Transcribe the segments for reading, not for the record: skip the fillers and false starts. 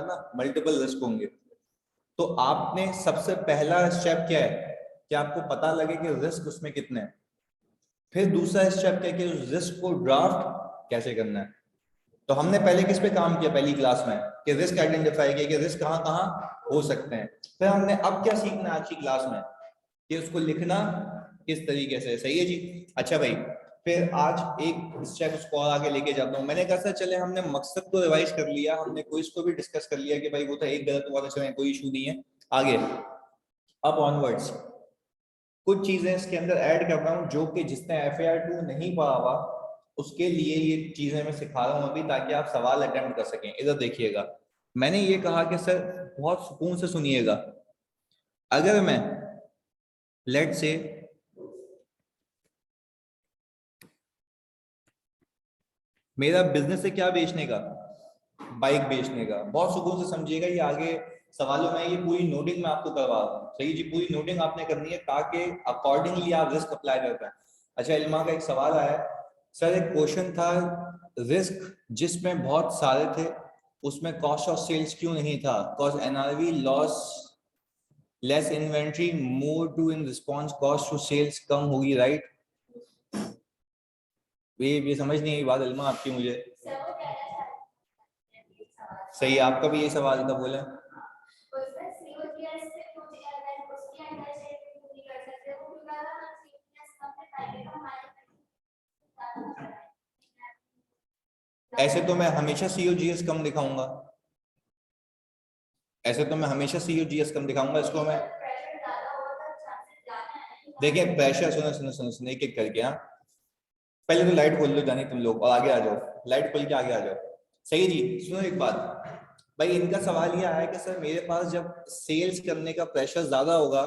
ना multiple risk होंगे। तो आपने सबसे पहला स्टेप क्या है कि आपको पता लगे कि रिस्क उसमें कितने हैं। फिर दूसरा स्टेप क्या है कि उस रिस्क को ड्राफ्ट कैसे करना है। तो हमने पहले किस पे काम किया पहली क्लास में कि रिस्क आइडेंटिफाई किया कि रिस्क कहाँ कहाँ हो सकते हैं। फिर हमने अब क्या सीखना है आज की क्लास में कि उसको लिखना किस तरीके से। सही है जी। अच्छा भाई, फिर आज एक स्टेप उसको और आगे लेके जाता हूँ। मैंने कहा सर चले हमने मकसद को रिवाइज कर लिया, हमने क्विज को भी डिस्कस कर लिया कि भाई वो तो एक गलत हुआ था, चले कोई इशू नहीं है। आगे अब ऑनवर्ड्स कुछ चीजें इसके अंदर ऐड कर रहा हूँ जो कि जिसने FAR2 नहीं पढ़ा हुआ उसके लिए ये चीजें मैं सिखा रहा हूँ अभी, ताकि आप सवाल अटेम्प्ट कर सकें। इधर देखिएगा, मैंने ये कहा कि सर बहुत सुकून से सुनिएगा, अगर मैं लेट से मेरा बिजनेस है क्या बेचने का, बाइक बेचने का, बहुत सुकून से समझिएगा। ये आगे सवालों में ये पूरी नोटिंग मैं आपको करवा रहा हूँ। सही जी, पूरी नोटिंग आपने करनी है ताकि अकॉर्डिंगली आप रिस्क अप्लाई कर पाए। अच्छा, इल्मा का एक सवाल आया सर, एक क्वेश्चन था रिस्क जिसमें बहुत सारे थे उसमें कॉस्ट ऑफ सेल्स क्यों नहीं था, cause NRV loss less inventory more to in response cost to sales कम होगी, राइट। ये समझ नहीं आई बात इल्मा आपकी मुझे। सही, आपका भी ये सवाल था, बोले ऐसे तो मैं हमेशा COGS कम दिखाऊंगा, ऐसे तो मैं हमेशा COGS कम दिखाऊंगा। इसको मैं देखिए प्रेशर, सुनो सुनो सुनो सुनो एक एक करके। हाँ, पहले तो लाइट खोल लो जानी तुम लोग और आगे आ जाओ, लाइट खोल के आगे आ जाओ। सही जी, सुनो एक बात भाई, इनका सवाल ये आया कि सर मेरे पास जब सेल्स करने का प्रेशर ज्यादा होगा,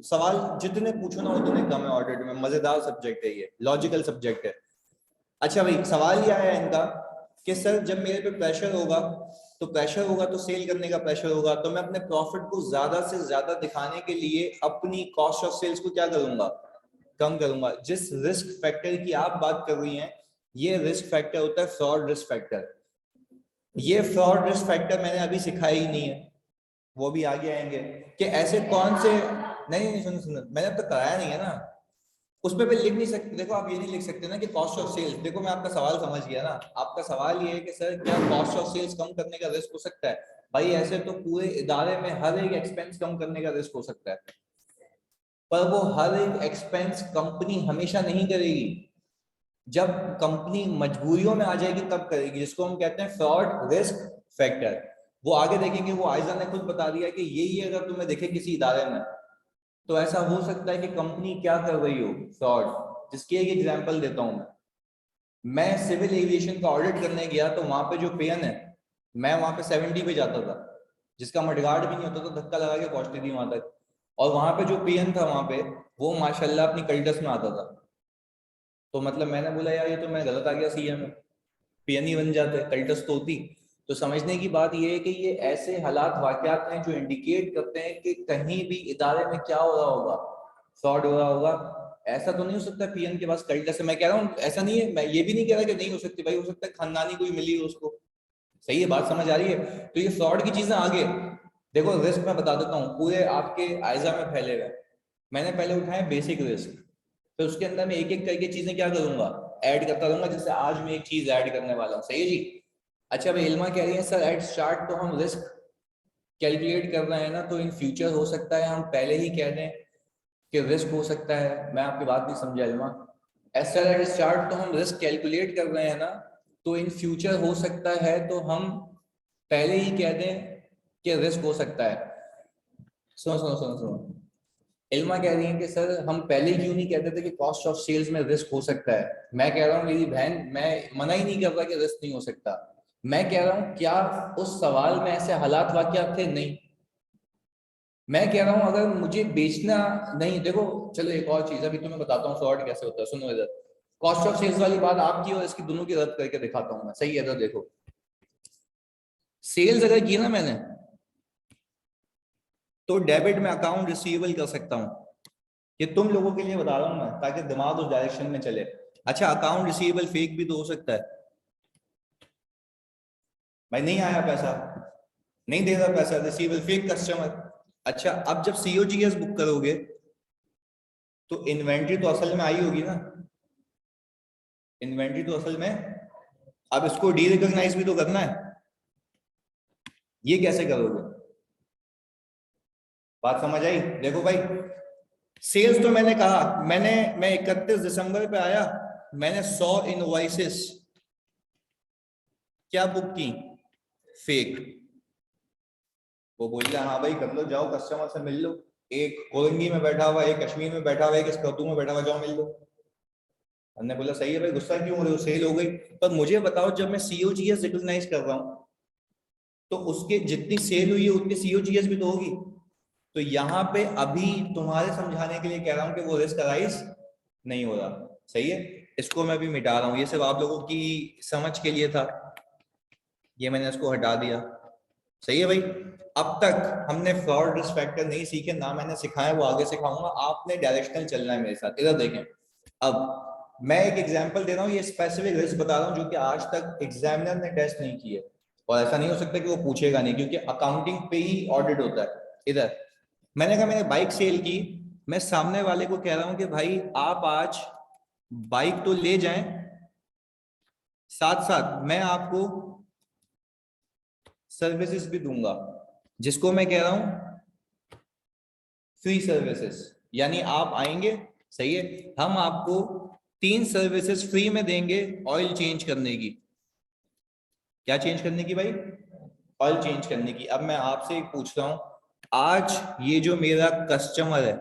सवाल जितने पूछो ना उतने कम है ऑडिट में। मजेदार सब्जेक्ट है ये, लॉजिकल सब्जेक्ट है। अच्छा भाई, सवाल ये आया इनका कि सर जब मेरे पे प्रेशर होगा तो सेल करने का प्रेशर होगा, तो मैं अपने प्रॉफिट को ज्यादा से ज्यादा दिखाने के लिए अपनी कॉस्ट ऑफ सेल्स को क्या करूंगा, कम करूंगा। जिस रिस्क फैक्टर की आप बात कर रही हैं ये रिस्क फैक्टर होता है फ्रॉड रिस्क फैक्टर। ये फ्रॉड रिस्क फैक्टर मैंने अभी सिखाया ही नहीं है, वो भी आगे आएंगे कि ऐसे कौन से। नहीं नहीं सुनो सुनो, मैंने अब तक कराया नहीं है ना, उसमें भी लिख नहीं सकते। देखो आप ये नहीं लिख सकते ना कि कॉस्ट ऑफ सेल्स। देखो मैं आपका सवाल समझ गया ना, आपका सवाल ये है कि सर क्या कॉस्ट ऑफ सेल्स कम करने का रिस्क हो सकता है। भाई ऐसे तो पूरे इदारे में हर एक एक्सपेंस कम करने का रिस्क हो सकता है, पर वो हर एक एक्सपेंस कंपनी हमेशा नहीं करेगी। जब कंपनी मजबूरियों में आ जाएगी तब करेगी, जिसको हम कहते हैं फ्रॉड रिस्क फैक्टर। वो आगे देखेंगे, वो आयजा ने खुद बता दिया कि यही अगर तुम्हें देखे किसी इदारे में तो ऐसा हो सकता है कि कंपनी क्या कर रही हो, फ्रॉड। जिसकी एक एग्जांपल देता हूं मैं सिविल एविएशन का ऑडिट करने गया तो वहां पे जो पेन है, मैं वहां पे 70 पे जाता था, जिसका मडगार्ड भी नहीं होता तो धक्का लगा के पहुंचती थी वहां तक। और वहां पे जो पेन था वहां पे वो माशाल्लाह अपनी कल्टस में आता था। तो मतलब मैंने बोला यार ये तो मैं गलत आ गया CM में, PN ही बन जाते, कल्टस तो होती। तो समझने की बात ये है कि ये ऐसे हालात वाकयात हैं जो इंडिकेट करते हैं कि कहीं भी इदारे में क्या हो रहा होगा, फ्रॉड हो रहा होगा। ऐसा तो नहीं हो सकता PN के पास कल्टस है, मैं कह रहा हूँ ऐसा नहीं है, मैं ये भी नहीं कह रहा कि नहीं हो सकती, भाई हो सकता है खानदानी कोई मिली हो उसको। सही है, बात समझ आ रही है। तो ये फ्रॉड की चीजें आगे देखो, रिस्क मैं बता देता हूँ पूरे आपके आयजा में फैले हुए। मैंने पहले उठाए बेसिक रिस्क, फिर उसके अंदर मैं एक एक करके चीजें क्या करूंगा, ऐड करता रहूंगा। जैसे आज मैं एक चीज ऐड करने वाला हूँ। सही है जी। अच्छा भाई, इल्मा कह रही है सर एट स्टार्ट तो हम रिस्क कैलकुलेट कर रहे हैं ना, तो इन फ्यूचर हो सकता है हम पहले ही कह दें कि रिस्क हो सकता है। मैं आपकी बात नहीं समझा इल्मा। सर एट स्टार्ट तो हम रिस्क कैलकुलेट कर रहे हैं ना, तो इन फ्यूचर हो सकता है तो हम पहले ही कह दें कि रिस्क हो सकता है। सुनो सुनो सुनो सुनो, इल्मा कह रही है कि सर हम पहले क्यों नहीं कहते थे कि कॉस्ट ऑफ सेल्स में रिस्क हो सकता है। मैं कह रहा हूँ मेरी बहन, मैं मना ही नहीं कर रहा कि रिस्क नहीं हो सकता। मैं कह रहा हूँ क्या उस सवाल में ऐसे हालात वाकयात थे, नहीं। मैं कह रहा हूँ अगर मुझे बेचना नहीं, देखो चलो एक और चीज अभी तुम्हें बताता हूँ फ्रॉड कैसे होता है। सुनो इधर, कॉस्ट ऑफ सेल्स वाली बात आपकी और इसकी दोनों की रद्द करके दिखाता हूँ मैं। सही है, इधर देखो, सेल्स अगर की ना मैंने तो डेबिट में अकाउंट रिसीवेबल कर सकता हूँ। ये तुम लोगों के लिए बता रहा हूं मैं ताकि दिमाग उस डायरेक्शन में चले। अच्छा, अकाउंट रिसीवेबल फेक भी तो हो सकता है, भाई नहीं आया पैसा, नहीं दे रहा पैसा, रिसीवेबल, फेक कस्टमर। अच्छा, अब जब COGS बुक करोगे तो इन्वेंट्री तो असल में आई होगी ना, इन्वेंट्री तो असल में, अब इसको डी रिकॉग्नाइज भी तो करना है, ये कैसे करोगे? बात समझ आई? देखो भाई, सेल्स तो मैंने कहा, मैं 31 दिसंबर पे आया, मैंने 100 इनवॉइसेस क्या बुक की, फेक। वो बोल रहा हाँ भाई कर लो, जाओ कस्टमर से मिल लो, एक कोरंगी में बैठा हुआ, एक कश्मीर में बैठा हुआ, एक स्कर्दू में बैठा हुआ, जाओ मिल लो। हमने बोला सही है भाई, गुस्सा क्यों हो रहे हो, सेल हो गई। पर मुझे बताओ, जब मैं COGS रिकॉग्नाइज कर रहा हूँ तो उसके जितनी सेल हुई है उतनी COGS भी तो होगी। तो यहाँ पे अभी तुम्हारे समझाने के लिए कह रहा हूँ कि वो रिस्क अराइज नहीं हो रहा। सही है, इसको मैं भी मिटा रहा हूँ, ये सिर्फ आप लोगों की समझ के लिए था, ये मैंने इसको हटा दिया। सही है भाई, अब तक हमने फ्रॉड रिस्क फैक्टर नहीं सीखे, ना मैंने सिखाया, वो आगे सिखाऊंगा। आपने डायरेक्शनल चलना है मेरे साथ। इधर देखें, अब मैं एक एग्जांपल दे रहा हूँ, ये स्पेसिफिक रिस्क बता रहा हूँ जो कि आज तक एग्जामिनर ने टेस्ट नहीं किए, और ऐसा नहीं हो सकता कि वो पूछेगा नहीं, क्योंकि अकाउंटिंग पे ही ऑडिट होता है। इधर मैंने कहा मैंने बाइक सेल की, मैं सामने वाले को कह रहा हूं कि भाई आप आज बाइक तो ले जाएं, साथ साथ मैं आपको सर्विसेज भी दूंगा, जिसको मैं कह रहा हूं फ्री सर्विसेज। यानी आप आएंगे, सही है, हम आपको 3 सर्विसेज फ्री में देंगे ऑयल चेंज करने की। क्या चेंज करने की भाई? ऑयल चेंज करने की। अब मैं आपसे एक पूछ रहा हूं, आज ये जो मेरा कस्टमर है,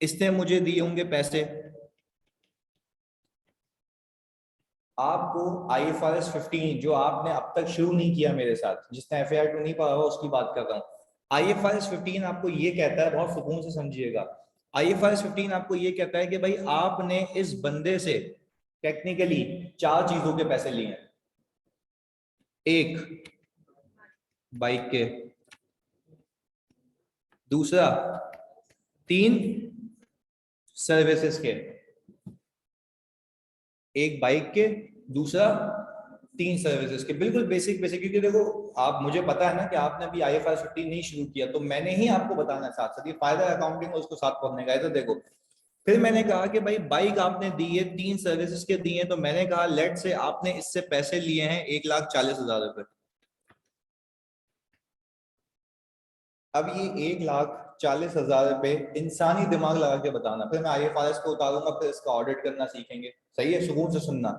इसने मुझे दिए होंगे पैसे, आपको IFRS 15 जो आपने अब तक शुरू नहीं किया मेरे साथ, जिसने FAR 2 नहीं पढ़ा हुआ उसकी बात कर रहा हूं। IFRS 15 आपको ये कहता है, बहुत सुकून से समझिएगा, IFRS 15 आपको ये कहता है कि भाई आपने इस बंदे से टेक्निकली 4 चीजों के पैसे लिए हैं। एक, बाइक के, दूसरा 3 सर्विसेज के, एक बाइक के, दूसरा 3 सर्विसेज के। बिल्कुल बेसिक बेसिक, क्योंकि देखो आप, मुझे पता है ना कि आपने अभी IFRS 15 नहीं शुरू किया, तो मैंने ही आपको बताना है साथ साथ, ये फायदा है अकाउंटिंग और उसको साथ पढ़ने का। तो देखो, फिर मैंने कहा कि भाई बाइक आपने दी है, 3 सर्विसेज के दिए, तो मैंने कहा लेट से आपने इससे पैसे लिए हैं 1,40,000 रुपए। अब ये 1,40,000 रुपए इंसानी दिमाग लगा के बताना, फिर मैं IFRS को उतारूंगा, फिर इसका ऑडिट करना सीखेंगे। सही है, सुकून से सुनना।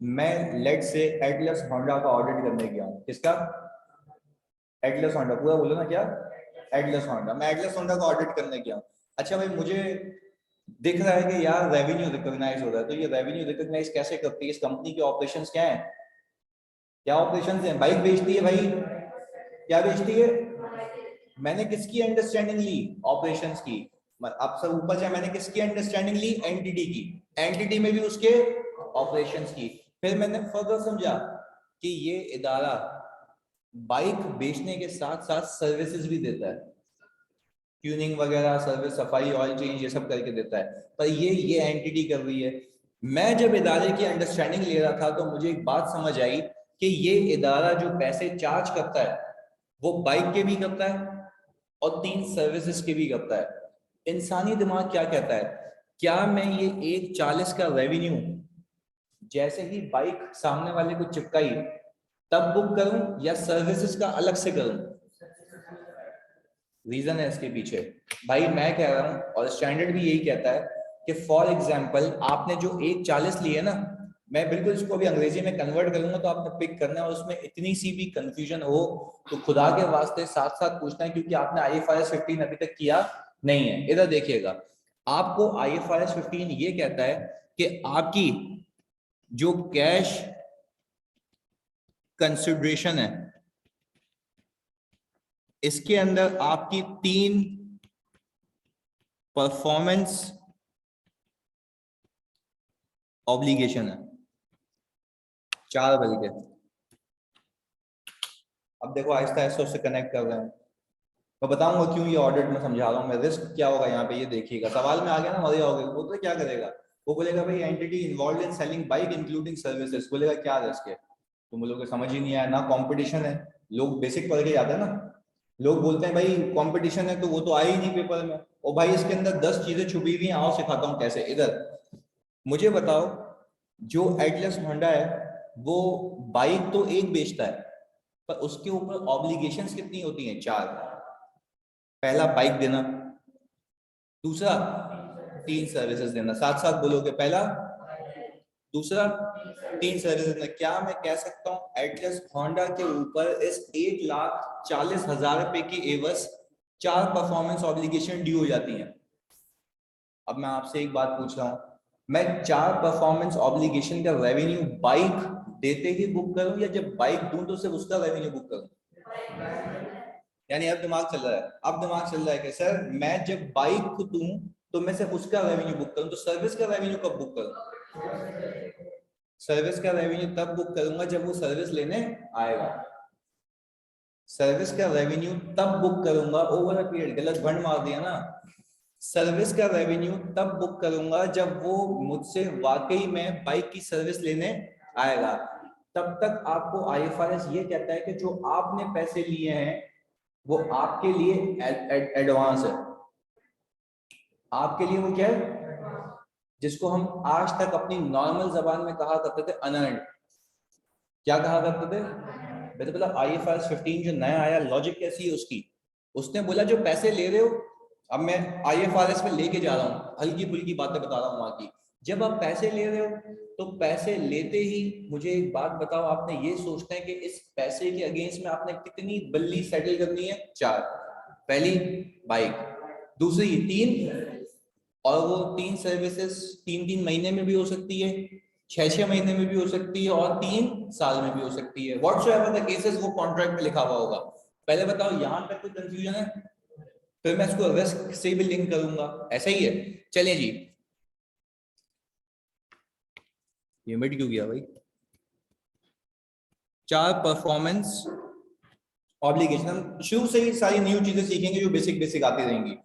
मैं लेट से एटलस होंडा का ऑडिट करने गया हूँ। किसका? एटलस होंडा, पूरा बोलो ना क्या? Atlas Honda. मैं एटलस होंडा का ऑडिट करने गया हूँ। अच्छा भाई, मुझे दिख रहा है कि यार रेवेन्यू रिकॉग्नाइज हो रहा है, तो ये रेवेन्यू रिकॉग्नाइज कैसे करती है? इस कंपनी के ऑपरेशंस क्या है? क्या ऑपरेशंस हैं? बाइक बेचती है भाई, क्या बेचती है? मैंने किसकी अंडरस्टैंडिंग ली? ऑपरेशंस की। अब सब ऊपर से मैंने किसकी अंडरस्टैंडिंग ली? एंटिटी की। एंटिटी में भी उसके ऑपरेशंस की। फिर मैंने फर्दर समझा कि ये इदारा बाइक बेचने के साथ साथ सर्विसेज भी देता है, ट्यूनिंग वगैरह, सर्विस, सफाई, ऑयल चेंज, ये सब करके देता है। पर ये एंटिटी कर रही है। मैं जब इदारे की अंडरस्टैंडिंग ले रहा था तो मुझे एक बात समझ आई कि ये इदारा जो पैसे चार्ज करता है वो बाइक के भी करता है और 3 सर्विसेज के भी करता है। इंसानी दिमाग क्या कहता है? क्या मैं ये 1,40 का रेवेन्यू जैसे ही बाइक सामने वाले को चिपकाई तब बुक करूं, या सर्विसेज का अलग से करूं? रीजन है इसके पीछे भाई, मैं कह रहा हूं और स्टैंडर्ड भी यही कहता है कि फॉर एग्जांपल आपने जो 1,40 लिए ना, मैं बिल्कुल इसको अभी अंग्रेजी में कन्वर्ट करूंगा तो आपने पिक करना है, और उसमें इतनी सी भी कंफ्यूजन हो तो खुदा के वास्ते साथ साथ पूछना है, क्योंकि आपने IFRS 15 अभी तक किया नहीं है। इधर देखिएगा, आपको IFRS 15 ये कहता है कि आपकी जो कैश कंसिडरेशन है, इसके अंदर आपकी 3 परफॉर्मेंस ऑब्लिगेशन है, 4 बल्कि। अब देखो आहिस्ता आहिस्ता उससे कनेक्ट कर रहे हैं, मैं बताऊंगा क्यों ये ऑडिट में समझा रहा हूँ मैं। रिस्क क्या होगा यहाँ पे ये देखिएगा, सवाल में आ गया ना, मजा हो गया। वो तो क्या करेगा, वो बोलेगा भाई entity involve in selling bike including services, बोलेगा क्या रिस्क है? तुम लोगों को समझ ही नहीं आया ना, कंपटीशन है, लोग बेसिक पढ़ के जाते हैं ना, लोग बोलते हैं भाई कंपटीशन है तो वो तो आया ही नहीं पेपर में, और भाई इसके अंदर 10 चीजें छुपी हुई हैं, आओ सिखाता हूँ कैसे। इधर मुझे बताओ, जो एटलस होंडा है वो बाइक तो एक बेचता है, पर उसके ऊपर ऑब्लिगेशंस कितनी होती हैं? 4। पहला बाइक देना, दूसरा 3 सर्विसेज देना, साथ साथ बोलोगे, पहला दूसरा 3 सर्विसेज देना। क्या मैं कह सकता हूँ एटलस होंडा के ऊपर इस 1,40,000 रुपए की एवज 4 परफॉर्मेंस ऑब्लिगेशन ड्यू हो जाती हैं। अब मैं आपसे एक बात पूछ रहा हूँ, मैं 4 परफॉर्मेंस ऑब्लिगेशन का रेवेन्यू बाइक देते ही बुक करूं, या जब बाइक दूं तो सिर्फ उसका रेवेन्यू बुक करूं? यानी अब दिमाग चल रहा है, अब दिमाग चल रहा है कि सर मैं जब बाइक को दूं तो मैं सिर्फ उसका रेवेन्यू बुक करूं, तो सर्विस का रेवेन्यू कब बुक करूं? सर्विस का रेवेन्यू तब बुक करूंगा जब वो सर्विस लेने आएगा। सर्विस का रेवेन्यू तब बुक करूंगा ओवर अ पीरियड, गलत भंड मार दिया ना। सर्विस का रेवेन्यू तब बुक करूंगा जब वो मुझसे वाकई में बाइक की सर्विस लेने आएगा। तब तक आपको आईएफआरएस ये कहता है कि जो आपने पैसे लिए हैं वो आपके लिए एडवांस है। आपके लिए वो क्या है? जिसको हम आज तक अपनी नॉर्मल जबान में कहा करते थे अनअर्न्ड। क्या कहा करते थे? मैंने बोला आईएफआरएस 15 जो नया आया, लॉजिक कैसी है उसकी? उसने बोला जो पैसे ले रहे हो, अब मैं आईएफआरएस में लेके जा रहा हूँ, हल्की फुल्की बातें बता रहा हूँ वहां की। जब आप पैसे ले रहे हो तो पैसे लेते ही मुझे एक बात बताओ, आपने ये सोचना है कि इस पैसे के अगेंस्ट में आपने कितनी बल्ली सेटल करनी है? 4। पहली बाइक, दूसरी 3, और वो 3 सर्विसेज 3-3 महीने में भी हो सकती है, 6-6 महीने में भी हो सकती है, और 3 साल में भी हो सकती है। व्हाटसोएवर द केसेस वो कॉन्ट्रैक्ट में लिखा हुआ होगा। पहले बताओ यहाँ तक कोई कंफ्यूजन है? फिर मैं इसको रिस्क से भी लिंक करूंगा, ऐसा ही है। चलिए जी, ये मिट क्यों गया भाई? 4 परफॉर्मेंस ऑब्लिगेशन, हम शुरू से ही सारी न्यू चीजें सीखेंगे जो बेसिक बेसिक आती रहेंगी।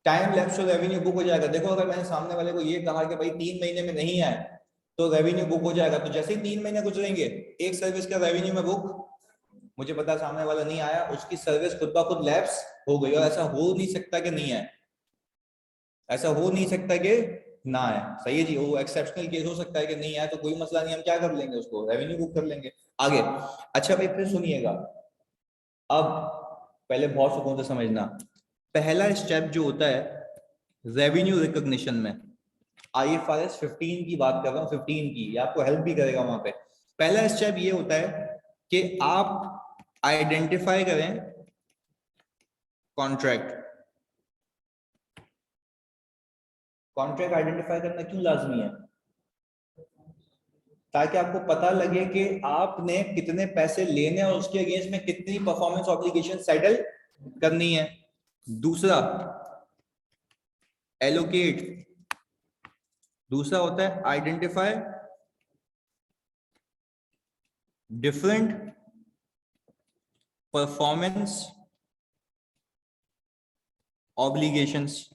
टाइम लैप्स और रेवेन्यू बुक हो जाएगा। देखो अगर मैंने सामने वाले को ये कहा कि भाई 3 महीने में नहीं आए तो रेवेन्यू बुक हो जाएगा, तो जैसे ही 3 महीने गुजरेंगे एक सर्विस का रेवेन्यू में बुक, मुझे पता सामने वाला नहीं आया, उसकी सर्विस खुद ब खुद लैप्स हो गई। और ऐसा हो नहीं सकता कि नहीं आए, ऐसा हो नहीं सकता कि ना आए। सही है जी, वो एक्सेप्शनल केस हो सकता है कि नहीं आए, तो कोई मसला नहीं, हम क्या कर लेंगे, उसको रेवेन्यू बुक कर लेंगे। आगे अच्छा भाई फिर सुनिएगा, अब पहले बहुत सुकून से समझना। पहला स्टेप जो होता है रेवेन्यू रिकॉग्निशन में, आईएफआरएस 15 की बात कर रहा हूं, 15 की, ये आपको हेल्प भी करेगा वहां पे। पहला स्टेप ये होता है कि आप आइडेंटिफाई करें कॉन्ट्रैक्ट। कॉन्ट्रैक्ट आइडेंटिफाई करना क्यों लाजमी है? ताकि आपको पता लगे कि आपने कितने पैसे लेने और उसके अगेंस्ट में कितनी परफॉर्मेंस ऑब्लिगेशन सेटल करनी है। दूसरा एलोकेट, दूसरा होता है identify different performance obligations.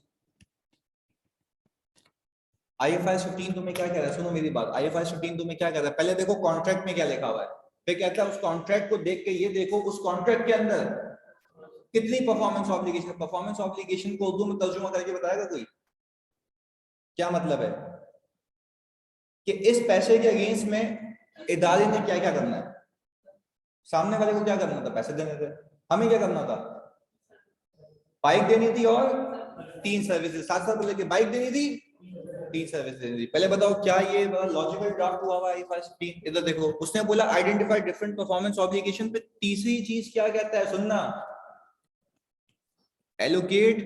IFRS 15 तुम्हें क्या कह रहा है? सुनो मेरी बात, आईएफआरएस 15 तुम्हें क्या कह रहा है? पहले देखो कॉन्ट्रैक्ट में क्या लिखा हुआ है, फिर कहता है उस कॉन्ट्रैक्ट को देख के ये देखो उस कॉन्ट्रैक्ट के अंदर कितनी परफॉर्मेंस ऑब्लिगेशन। परफॉर्मेंस ऑब्लिगेशन को उर्दू में तर्जुमा करके बताएगा कोई? क्या मतलब है कि इस पैसे के अगेंस्ट में इदारे ने क्या क्या करना है। सामने वाले को क्या करना था? पैसे देने थे। हमें क्या करना था? बाइक देनी थी और 3 सर्विसेज, साथ साथ बोले कि बाइक देनी थी, 3 सर्विस देनी थी। पहले बताओ क्या ये लॉजिकल ड्राफ्ट हुआ हुआ है? इधर देखो, उसने बोला आइडेंटिफाई डिफरेंट परफॉर्मेंस ऑब्लिगेशन, पे तीसरी चीज क्या कहता है सुनना, allocate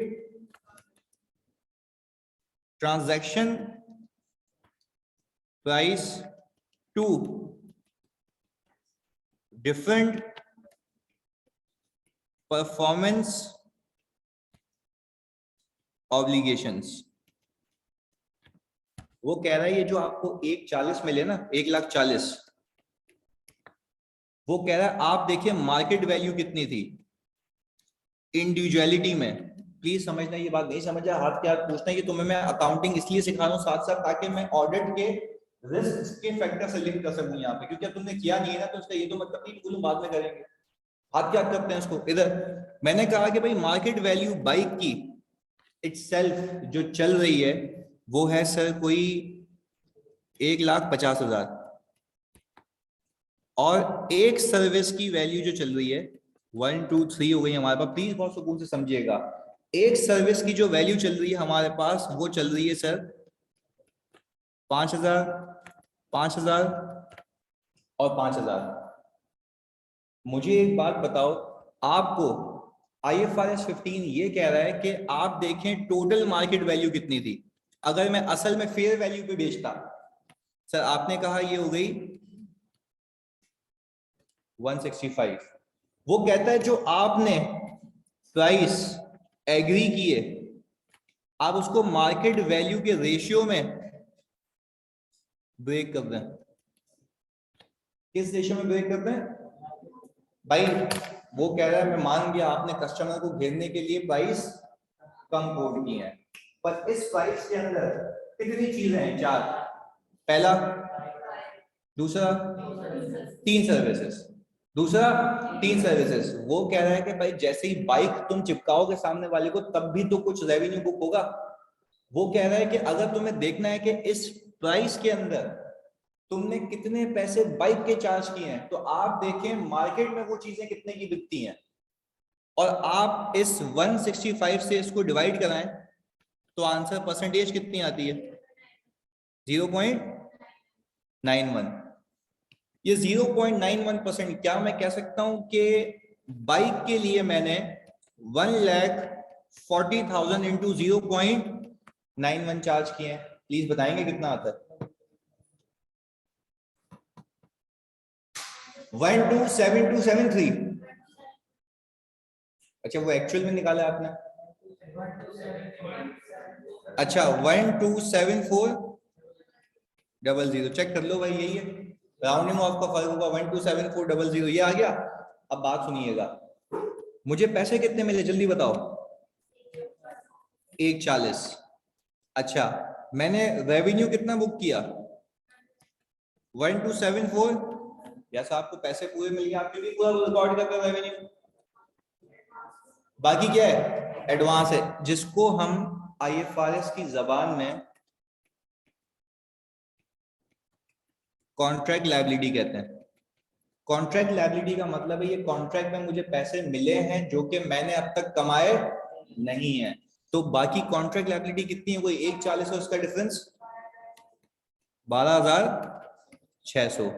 transaction price to different performance obligations. वो कह रहा है ये जो आपको 1,40 मिले ना, 1,40,000, वो कह रहा है आप देखिए मार्केट वैल्यू कितनी थी इंडिविजुअलिटी में। प्लीज समझना, ये बात नहीं समझा हाथ के हाथ पूछना है कि तुम्हें मैं अकाउंटिंग इसलिए सिखा रहा हूं साथ साथ ताकि मैं ऑडिट के रिस्क के फैक्टर से लिंक कर सकूं यहाँ पे, क्योंकि अब तुमने किया नहीं है ना, तो उसका ये तो मतलब नहीं बोलूं बाद में करेंगे। हाथ क्या करते हैं इसको इधर। मैंने कहा कि भाई मार्केट वैल्यू बाइक की इटसेल्फ जो चल रही है वो है सर कोई 1,50,000, और एक सर्विस की वैल्यू जो चल रही है 1 2 3 हो गई हमारे पास, प्लीज बहुत सुकून से समझिएगा। एक सर्विस की जो वैल्यू चल रही है हमारे पास वो चल रही है सर 5,000, 5,000 और 5,000। मुझे एक बात बताओ, आपको IFRS 15 ये कह रहा है कि आप देखें टोटल मार्केट वैल्यू कितनी थी। अगर मैं असल में फेयर वैल्यू पे बेचता, सर आपने कहा ये हो गई 165, वो कहता है जो आपने प्राइस एग्री किए आप उसको मार्केट वैल्यू के रेशियो में ब्रेक कर दें। किस रेशियो में ब्रेक कर दें भाई? वो कह रहा है मैं मान गया आपने कस्टमर को घेरने के लिए प्राइस कम कोट की है, पर इस प्राइस के अंदर कितनी चीजें हैं? 4। पहला, दूसरा, 3 सर्विसेज, दूसरा 3 सर्विसेज। वो कह रहा है कि भाई जैसे ही बाइक तुम चिपकाओगे सामने वाले को तब भी तो कुछ रेवेन्यू बुक होगा। वो कह रहा है कि अगर तुम्हें देखना है कि इस प्राइस के अंदर तुमने कितने पैसे बाइक के चार्ज किए हैं, तो आप देखें मार्केट में वो चीजें कितने की बिकती हैं, और आप इस 165 से इसको डिवाइड कराएं तो आंसर परसेंटेज कितनी आती है? 0.91। ये 0.91%। क्या मैं कह सकता हूं कि बाइक के लिए मैंने 1,40,000 इंटू 0.91 चार्ज किए हैं? प्लीज बताएंगे कितना आता है? 127273। अच्छा वो एक्चुअल में निकाला आपने? अच्छा 127400। चेक कर लो भाई, यही है राउंडिंग ऑफ का फर्क होगा। 127400 ये आ गया। अब बात सुनिएगा, मुझे पैसे कितने मिले जल्दी बताओ? 1,40। अच्छा मैंने रेवेन्यू कितना बुक किया? 1274। जैसा आपको पैसे पूरे मिल गए, आपने भी पूरा रिकॉर्ड करके रेवेन्यू। बाकी क्या है? एडवांस है, जिसको हम IFRS की जबान में कॉन्ट्रैक्ट लायबिलिटी कहते हैं। कॉन्ट्रैक्ट लायबिलिटी का मतलब है ये कॉन्ट्रैक्ट में मुझे पैसे मिले हैं जो कि मैंने अब तक कमाए नहीं है। तो बाकी कॉन्ट्रैक्ट लायबिलिटी कितनी है? कोई 1,40 है, उसका डिफरेंस 12,600।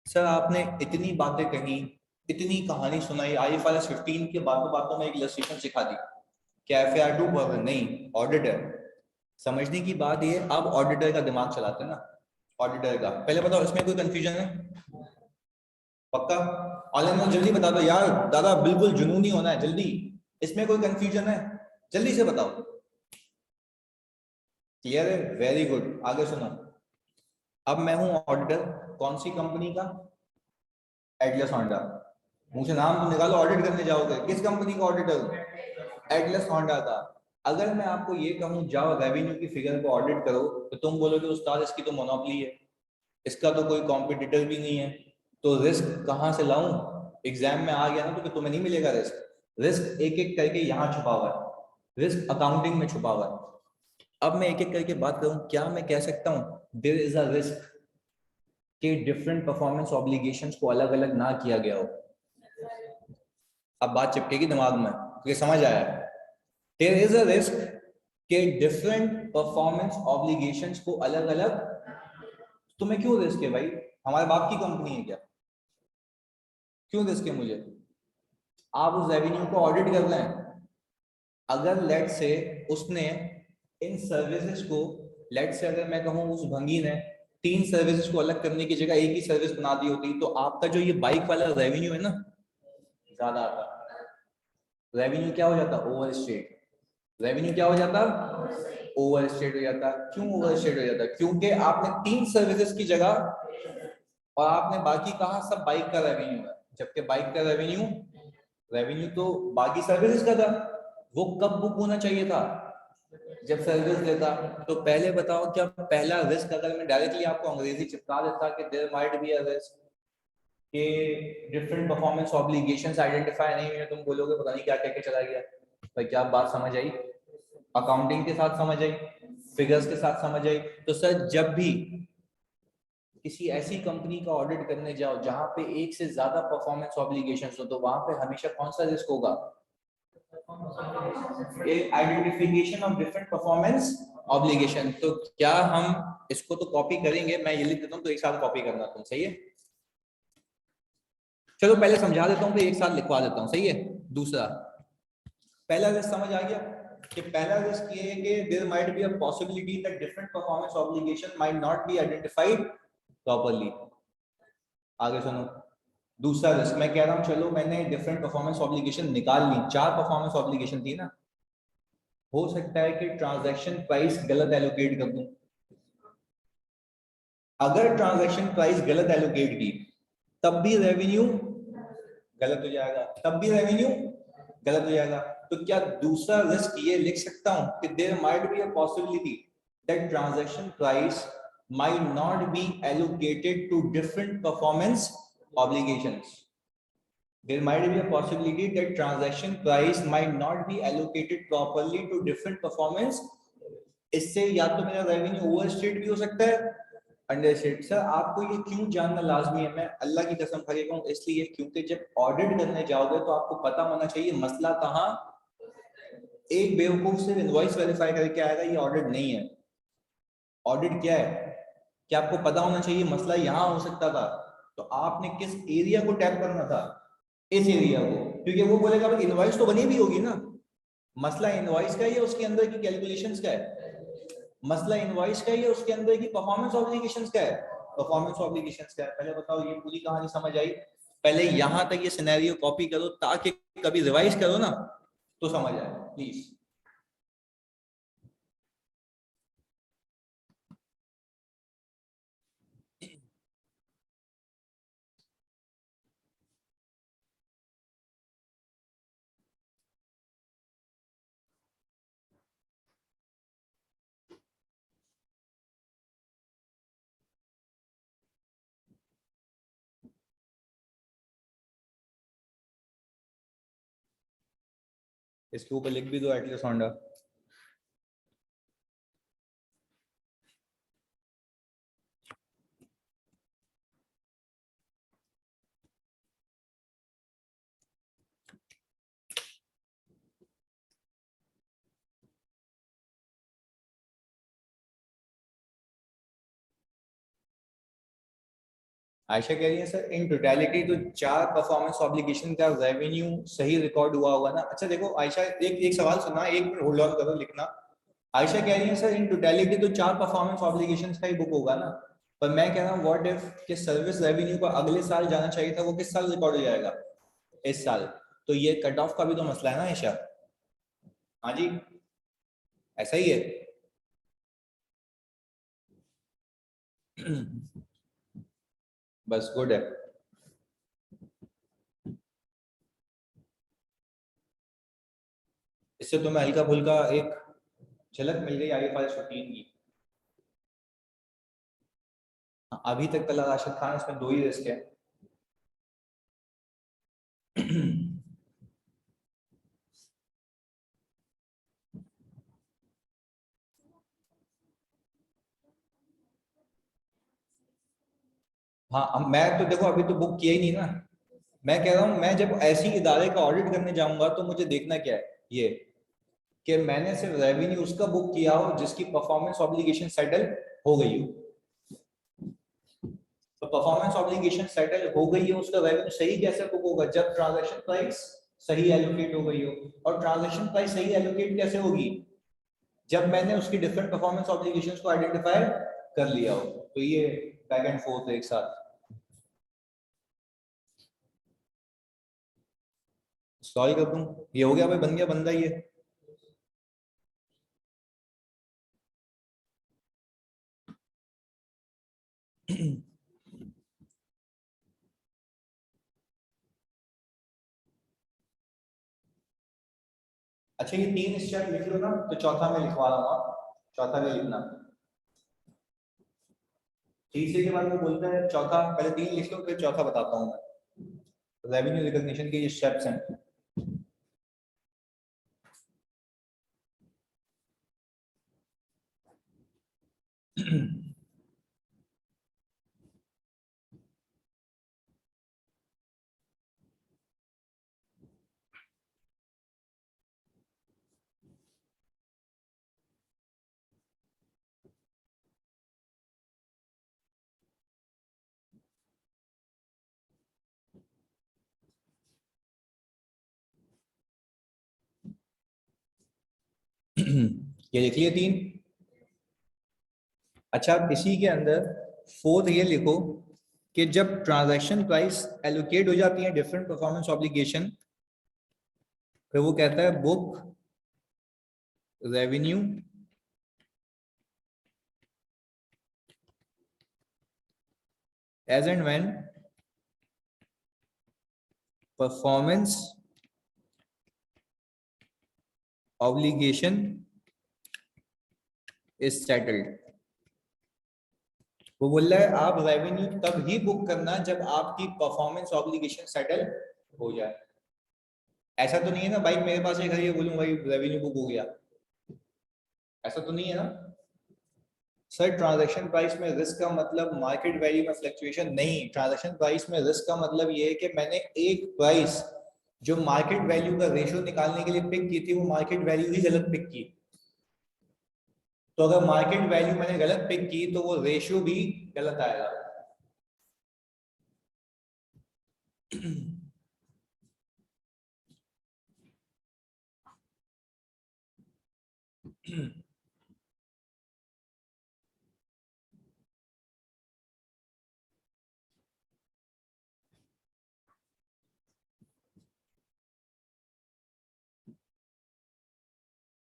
सर आपने इतनी बातें कही, इतनी कहानी सुनाई, IFRS 15 के बातों बातों में एक इलस्ट्रेशन सिखा दी। क्या FAR 2 नहीं, ऑडिटर। समझने की बात ये, अब ऑडिटर का दिमाग चलाते हैं ना, ऑडिटर का। पहले बताओ इसमें कोई कंफ्यूजन है? पक्का? ऑनलाइन जल्दी बता दो यार, दादा बिल्कुल जुनूनी होना है जल्दी। इसमें कोई कंफ्यूजन है? जल्दी से बताओ। क्लियर है? Very good. आगे सुनो। अब मैं हूं ऑडिटर, कौन सी कंपनी का? Atlas Honda. मुंह से नाम तो निकालो, ऑडिट करने जाओगे, किस कंपनी का ऑडिटर? एटलस होंडा का। अगर मैं आपको ये कहूं जाओ रेवेन्यू की फिगर को ऑडिट करो, तो तुम बोलोगे उस्ताद इसकी तो मोनोपोली है, इसका तो कोई कॉम्पिटिटर भी नहीं है, तो रिस्क कहां से लाऊं? एग्जाम में आ गया ना तो फिर तुम्हें नहीं मिलेगा रिस्क। रिस्क एक एक करके यहाँ छुपा हुआ है, रिस्क अकाउंटिंग में छुपा हुआ है। अब मैं एक एक करके बात करूं, क्या मैं कह सकता हूं देयर इज अ रिस्क कि डिफरेंट परफॉर्मेंस ऑब्लिगेशंस को अलग अलग ना किया गया हो? अब बात चिपकेगी दिमाग में, तो ये समझ आया? देयर इज अ रिस्क कि डिफरेंट परफॉर्मेंस ऑब्लिगेशंस को अलग अलग। तुम्हें क्यों रिस्क है भाई? हमारे बाप की कंपनी है क्या? क्यों रिस्क है मुझे? आप उस रेवेन्यू को ऑडिट कर लें, अगर लेट से उसने इन सर्विसेज को, लेट से अगर मैं कहूं उस भंगी ने 3 सर्विसेज को अलग करने की जगह एक ही सर्विस बना दी होती, तो आपका जो ये बाइक वाला रेवेन्यू है ना ज्यादा आता। रेवेन्यू क्या हो जाता? Over state. रेवेन्यू क्या हो जाता? ओवर स्टेट हो जाता। क्यों ओवर स्टेट हो जाता? क्योंकि आपने 3 सर्विसेज की जगह, और आपने बाकी कहा सब बाइक का रेवेन्यू है, जबकि बाइक का रेवेन्यू, रेवेन्यू तो बाकी सर्विसेज का था। वो कब बुक होना चाहिए था? जब सर्विस देता, तो पहले बताओ क्या पहला रिस्क अगर मैं डायरेक्टली आपको अंग्रेजी चिपका देता कि there might be a risk कि डिफरेंट परफॉर्मेंस ऑब्लिगेशंस आइडेंटिफाई नहीं हुए, तुम बोलोगे पता नहीं क्या कह के चला गया। भाई क्या बात समझ आई? अकाउंटिंग के साथ समझ आई, फिगर्स के साथ समझ आई। तो सर जब भी किसी ऐसी कंपनी का ऑडिट करने जाओ जहां पे एक से ज्यादा परफॉर्मेंस ऑब्लिगेशंस हो, तो वहां पे हमेशा कौन सा रिस्क होगा? Identification of different performance obligation. तो क्या हम इसको तो कॉपी करेंगे, मैं ये लिख देता हूँ तो एक साथ कॉपी करना तुम, सही है? चलो पहले समझा देता हूँ, फिर एक साथ लिखवा देता हूँ, सही है? दूसरा, पहला रिस्क समझ आ गया कि पहला रिस्क ये है कि there might be a possibility that different performance obligation might not be identified properly. आगे सुनो, दूसरा रिस्क मैं कह रहा हूँ, चलो मैंने डिफरेंट परफॉर्मेंस ऑब्लिगेशन निकाल ली, 4 परफॉर्मेंस ऑब्लिगेशन थी ना, हो सकता है कि ट्रांजैक्शन प्राइस गलत एलोकेट कर दूं। अगर ट्रांजैक्शन प्राइस गलत एलोकेट की तब भी रेवेन्यू गलत हो जाएगा, तब भी रेवेन्यू गलत हो जाएगा। तो क्या दूसरा रिस्क ये लिख सकता हूं कि there might be a possibility that transaction price might not be allocated to different performance obligations. There might be a possibility that transaction price might not be allocated properly to different performance। इससे या तो मेरा revenue overstate भी हो सकता है, understate. Sir आपको ये क्यों जानना लाजमी है? मैं अल्लाह की कसम खा के कहूं, इसलिए क्योंकि जब ऑडिट करने जाओगे तो आपको पता होना चाहिए मसला कहाँ। एक बेवकूफ सिर्फ इनवॉइस वेरीफाई करके आएगा, ये ऑडिट नहीं है। ऑडिट क्या है? क्या आपको पता होना चाहिए मसला यहाँ हो सकता था, तो आपने किस एरिया को टैप करना था? इस एरिया को, क्योंकि वो बोलेगा भाई इनवॉइस तो बनी भी होगी ना। मसला इनवॉइस का ही है, उसके अंदर की कैलकुलेशंस का है। मसला इनवॉइस का ही है, उसके अंदर की परफॉर्मेंस ऑब्लिगेशंस का है। परफॉर्मेंस ऑब्लिगेशंस का है। पहले बताओ ये पूरी कहानी समझ आई? पहले यहां तक ये सिनेरियो कॉपी करो ताकि कभी रिवाइज करो ना तो समझ आए प्लीज। इसके ऊपर लिख भी दो एटलस होंडा। आयशा कह रही है सर इन टोटलिटी तो 4 परफॉर्मेंस ऑब्लिगेशन का रेवेन्यू सही रिकॉर्ड हुआ होगा ना। अच्छा देखो आयशा, एक एक सवाल सुना, एक मिनट होल्ड ऑन करो लिखना। आयशा कह रही है सर इन टोटलिटी तो 4 परफॉर्मेंस ऑब्लिगेशंस का ही बुक होगा ना, पर मैं कह रहा हूँ व्हाट इफ कि सर्विस रेवेन्यू को अगले साल जाना चाहिए था, वो किस साल रिकॉर्ड हो जाएगा? इस साल। तो ये कट ऑफ का भी तो मसला है ना आयशा। हाँ जी, ऐसा ही है। बस गुड है। इससे तुम्हें हल्का फुल्का एक झलक मिल गई IFRS 15 की। अभी तक कल राशिद खान इसमें 2 ही रिस्क है। हाँ मैं तो देखो अभी तो बुक किया ही नहीं ना। मैं कह रहा हूँ मैं जब ऐसी इदारे का ऑडिट करने जाऊंगा तो मुझे देखना क्या है ये, कि मैंने सिर्फ रेवेन्यू उसका बुक किया हो जिसकी परफॉर्मेंस ऑब्लिगेशन सेटल हो गई हो। तो परफॉर्मेंस ऑब्लिगेशन सेटल हो गई है, उसका रेवेन्यू सही कैसे बुक होगा? जब ट्रांजैक्शन प्राइस सही एलोकेट हो गई हो। और ट्रांजैक्शन प्राइस सही एलोकेट कैसे होगी? जब मैंने उसकी डिफरेंट परफॉर्मेंस ऑब्लिगेशंस को आइडेंटिफाई कर लिया हो। तो ये बैक एंड फोर्थ एक साथ सॉल्व कर दूं। ये हो गया भाई, बन गया बंदा ये। अच्छा ये 3 स्टेप लिख लो ना, तो चौथा मैं लिखवा रहा हूँ, चौथा भी लिखना। तीसरे के बाद वो बोलता है चौथा, पहले 3 लिख लो फिर चौथा बताता हूँ मैं। रेवेन्यू रिकॉग्निशन के ये स्टेप्स हैं। ये लिख लिए 3। अच्छा अब इसी के अंदर फोर्थ ये लिखो कि जब ट्रांजैक्शन प्राइस एलोकेट हो जाती है डिफरेंट परफॉर्मेंस ऑब्लिगेशन, फिर वो कहता है book revenue as and when performance obligation is settled. वो बोल रहा है आप रेवेन्यू तब ही बुक करना जब आपकी परफॉर्मेंस ऑब्लिगेशन सेटल हो जाए। ऐसा तो नहीं है ना भाई मेरे पास एक है ये बोलूं भाई रेवेन्यू बुक हो गया, ऐसा तो नहीं है ना सर। ट्रांजैक्शन प्राइस में रिस्क का मतलब मार्केट वैल्यू में फ्लक्चुएशन नहीं, ट्रांजैक्शन प्राइस में रिस्क का मतलब ये है कि मैंने एक प्राइस जो मार्केट वैल्यू का रेशियो निकालने के लिए पिक की थी वो मार्केट वैल्यू ही गलत पिक की। तो अगर मार्केट वैल्यू मैंने गलत पिक की तो वो रेशियो भी गलत आएगा।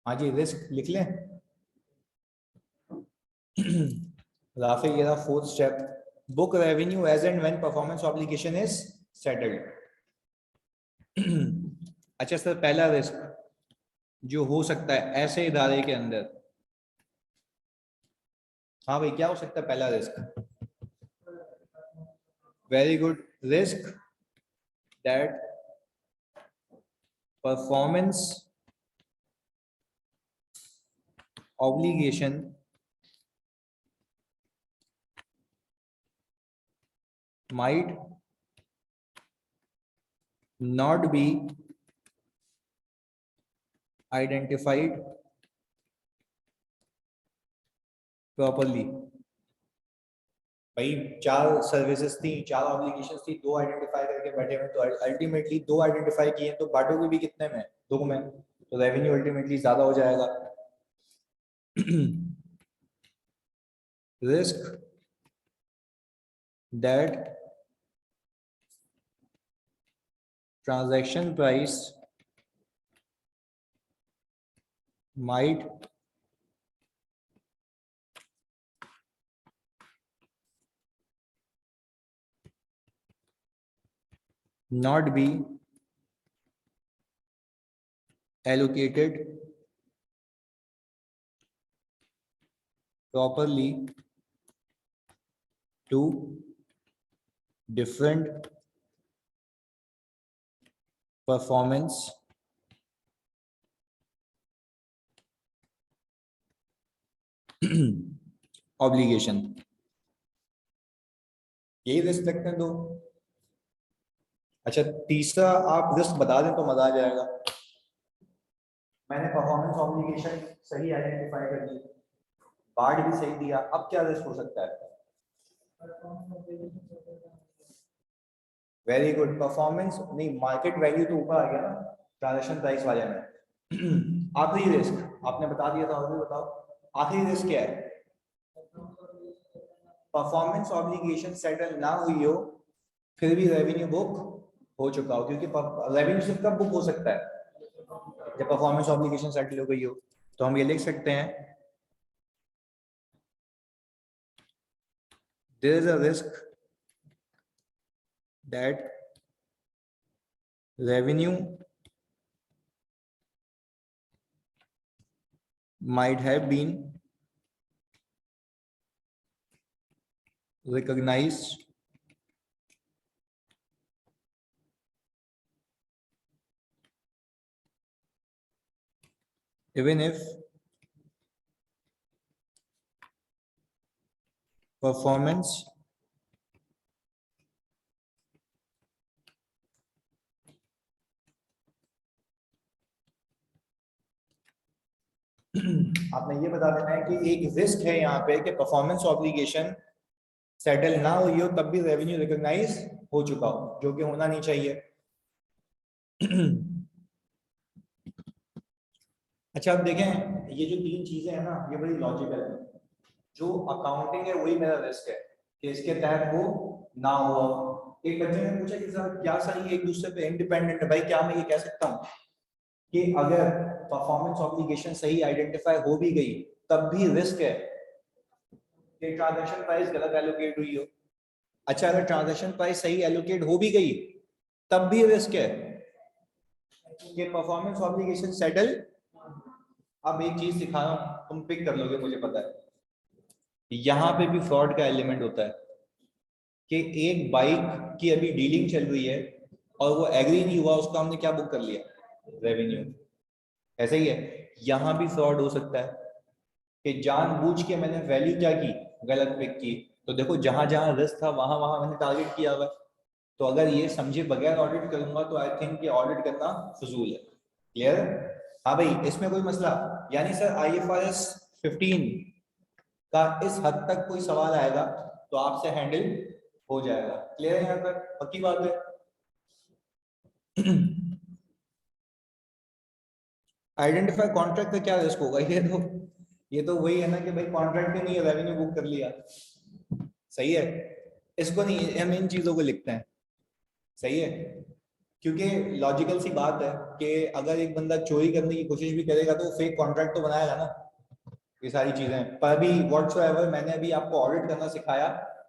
हाँ जी रिस्क लिख लें। राफे ये रहा fourth step, book revenue as and when performance obligation is settled. अच्छा सर पहला रिस्क जो हो सकता है ऐसे इदारे के अंदर, हाँ भाई क्या हो सकता है पहला risk? Very good, risk that performance obligation might not be identified properly। भाई 4 सर्विसेज थी, 4 ऑब्लिगेशंस थी, 2 आइडेंटिफाई करके बैठे हुए, तो अल्टीमेटली 2 आइडेंटिफाई किए तो बांटोगे भी कितने में? 2 में, तो रेवेन्यू अल्टीमेटली ज्यादा हो जाएगा। Risk that transaction price might not be allocated properly to different performance obligation। यही रिस्क रखते हैं 2। अच्छा तीसरा आप रिस्क बता दें तो मजा आ जाएगा। मैंने परफॉर्मेंस ऑब्लिगेशन सही आइडेंटिफाई कर दी, बार्ड भी सही दिया, अब क्या रिस्क हो सकता है? वेरी गुड, परफॉर्मेंस नहीं मार्केट वैल्यू तो ऊपर आ गया ना ट्रांजैक्शन प्राइस वाले में। आखिरी रिस्क आपने बता दिया था, और भी बताओ आखिरी रिस्क क्या है? परफॉर्मेंस ऑब्लिगेशन सेटल ना हुई हो फिर भी रेवेन्यू बुक हो चुका हो, क्योंकि रेवेन्यू सिर्फ कब बुक हो सकता है जब परफॉर्मेंस ऑब्लिगेशन सेटल हो गई हो। तो हम ये लिख सकते हैं there is a risk that revenue might have been recognized even if performance आपने ये बता देना है कि एक रिस्क है यहाँ पे कि परफॉर्मेंस ऑब्लिगेशन सेटल ना हुई हो तब भी रेवेन्यू रिकॉग्नाइज हो चुका हो, जो कि होना नहीं चाहिए। अच्छा अब देखें, ये जो तीन चीजें हैं ना ये बड़ी लॉजिकल है। जो अकाउंटिंग है वही मेरा रिस्क है कि इसके तहत वो ना हो। एक बच्चे ने पूछा कि सर क्या सही है, एक दूसरे पे इंडिपेंडेंट है। भाई क्या मैं ये कह सकता हूँ कि अगर परफॉर्मेंस ऑब्लिगेशन सही आइडेंटिफाई हो भी गई तब भी रिस्क है कि ट्रांजैक्शन प्राइस गलत एलोकेट हुई हो। अच्छा अगर ट्रांजैक्शन प्राइस सही एलोकेट हो भी गई तब भी रिस्क है कि परफॉर्मेंस ऑब्लिगेशन सेटल। अब एक चीज सिखा रहा हूं, तुम पिक कर लोगे मुझे पता है। यहाँ पे भी फ्रॉड का एलिमेंट होता है कि एक बाइक की अभी डीलिंग चल रही है और वो एग्री नहीं हुआ, उसका हमने क्या बुक कर लिया, रेवेन्यू। ऐसा ही है, यहाँ भी फ्रॉड हो सकता है कि जानबूझ के मैंने वैल्यू क्या की, गलत पिक की। तो देखो जहां जहां रिस्क था वहां वहां मैंने टारगेट किया हुआ। तो अगर ये समझे बगैर ऑडिट करूंगा तो आई थिंक ये ऑडिट करना फजूल है। क्लियर? हाँ भाई इसमें कोई मसला, यानी सर IFRS 15 का इस हद तक कोई सवाल आएगा तो आपसे हैंडल हो जाएगा। क्लियर है यहाँ तक? पक्की बात है। आइडेंटिफाई कॉन्ट्रैक्ट का क्या रिस्क होगा, ये तो वही है ना कि भाई कॉन्ट्रैक्ट ही नहीं है, रेवेन्यू बुक कर लिया। सही है, इसको नहीं, हम इन चीजों को लिखते हैं। सही है, क्योंकि लॉजिकल सी बात है कि अगर एक बंदा चोरी करने की कोशिश भी करेगा तो फेक कॉन्ट्रैक्ट तो बनाएगा ना। ये सारी चीजें पर अभी व्हाटसोएवर मैंने अभी आपको ऑडिट करना सिखाया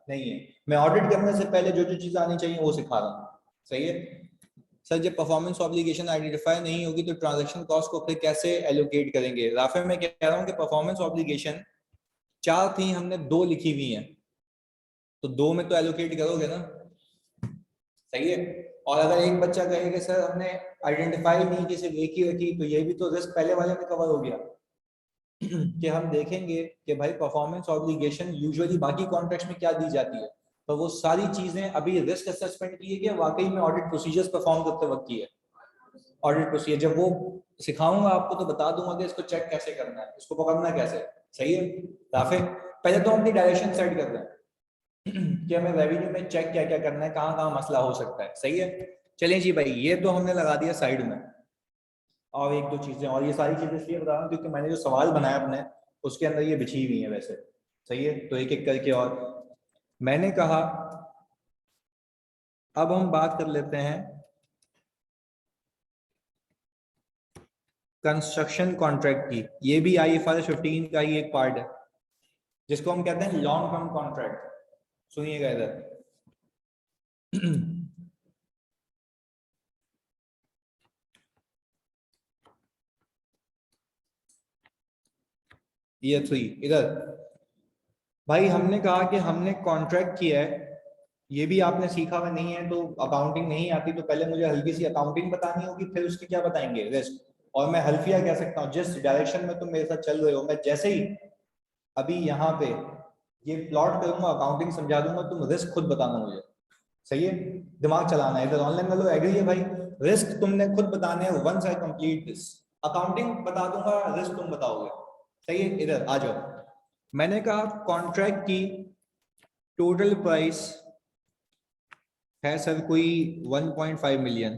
नहीं है। मैं ऑडिट करने से पहले जो जो चीज आनी चाहिए वो सिखा रहा हूँ। सही है सर, जब परफॉर्मेंस ऑब्लिगेशन आइडेंटिफाई नहीं होगी तो ट्रांजैक्शन कॉस्ट को फिर कैसे एलोकेट करेंगे? राफे मैं कह रहा हूँ कि परफॉर्मेंस ऑब्लिगेशन 4 थी, हमने 2 लिखी हुई हैं, तो 2 में तो एलोकेट करोगे ना। सही है, और अगर एक बच्चा कहे कि सर हमने आइडेंटिफाई नहीं की, सिर्फ एक ही रखी, तो ये भी तो रिस्क पहले वाले में कवर हो गया। कि हम देखेंगे कि भाई परफॉर्मेंस ऑब्लिगेशन यूजुअली बाकी कॉन्ट्रैक्ट्स में क्या दी जाती है, तो वो सारी चीजें अभी रिस्क असेसमेंट की है कि वाकई में ऑडिट प्रोसीजर्स परफॉर्म करते वक्त की है। ऑडिट प्रोसीजर जब वो सिखाऊंगा आपको तो बता दूंगा कि इसको चेक कैसे करना है, इसको पकड़ना कैसे। सही है राफे, पहले तो हम अपनी डायरेक्शन सेट कर रहे हैं कि हमें रेवेन्यू में चेक क्या क्या करना है, कहाँ कहाँ मसला हो सकता है। सही है, चलें जी भाई, ये तो हमने लगा दिया साइड में। और एक दो चीजें, और ये सारी चीजें इसलिए बता रहा हूँ क्योंकि मैंने जो सवाल बनाया अपने उसके अंदर ये बिछी हुई है वैसे। सही है, तो एक एक करके। और मैंने कहा अब हम बात कर लेते हैं कंस्ट्रक्शन कॉन्ट्रैक्ट की। ये भी IFRS 15 का ही एक पार्ट है जिसको हम कहते हैं लॉन्ग टर्म कॉन्ट्रैक्ट। सुनिएगा इधर। ये 3 इधर। भाई हमने कहा कि हमने कॉन्ट्रैक्ट किया है, ये भी आपने सीखा हुआ नहीं है तो अकाउंटिंग नहीं आती तो पहले मुझे हल्की सी अकाउंटिंग बतानी होगी, फिर उसके क्या बताएंगे रिस्क। और मैं हल्फिया कह सकता हूँ जिस डायरेक्शन में तुम मेरे साथ चल रहे हो, मैं जैसे ही अभी यहाँ पे ये प्लॉट करूंगा अकाउंटिंग समझा दूंगा, तुम रिस्क खुद बताना मुझे। सही है, दिमाग चलाना है इधर। ऑनलाइन वालों एग्री है भाई, रिस्क तुमने खुद बताने हैं once I complete this. Accounting बता दूंगा, रिस्क तुम बताओगे। सही है, इधर आ जाओ। मैंने कहा कॉन्ट्रैक्ट की टोटल प्राइस है सर कोई 1.5 मिलियन।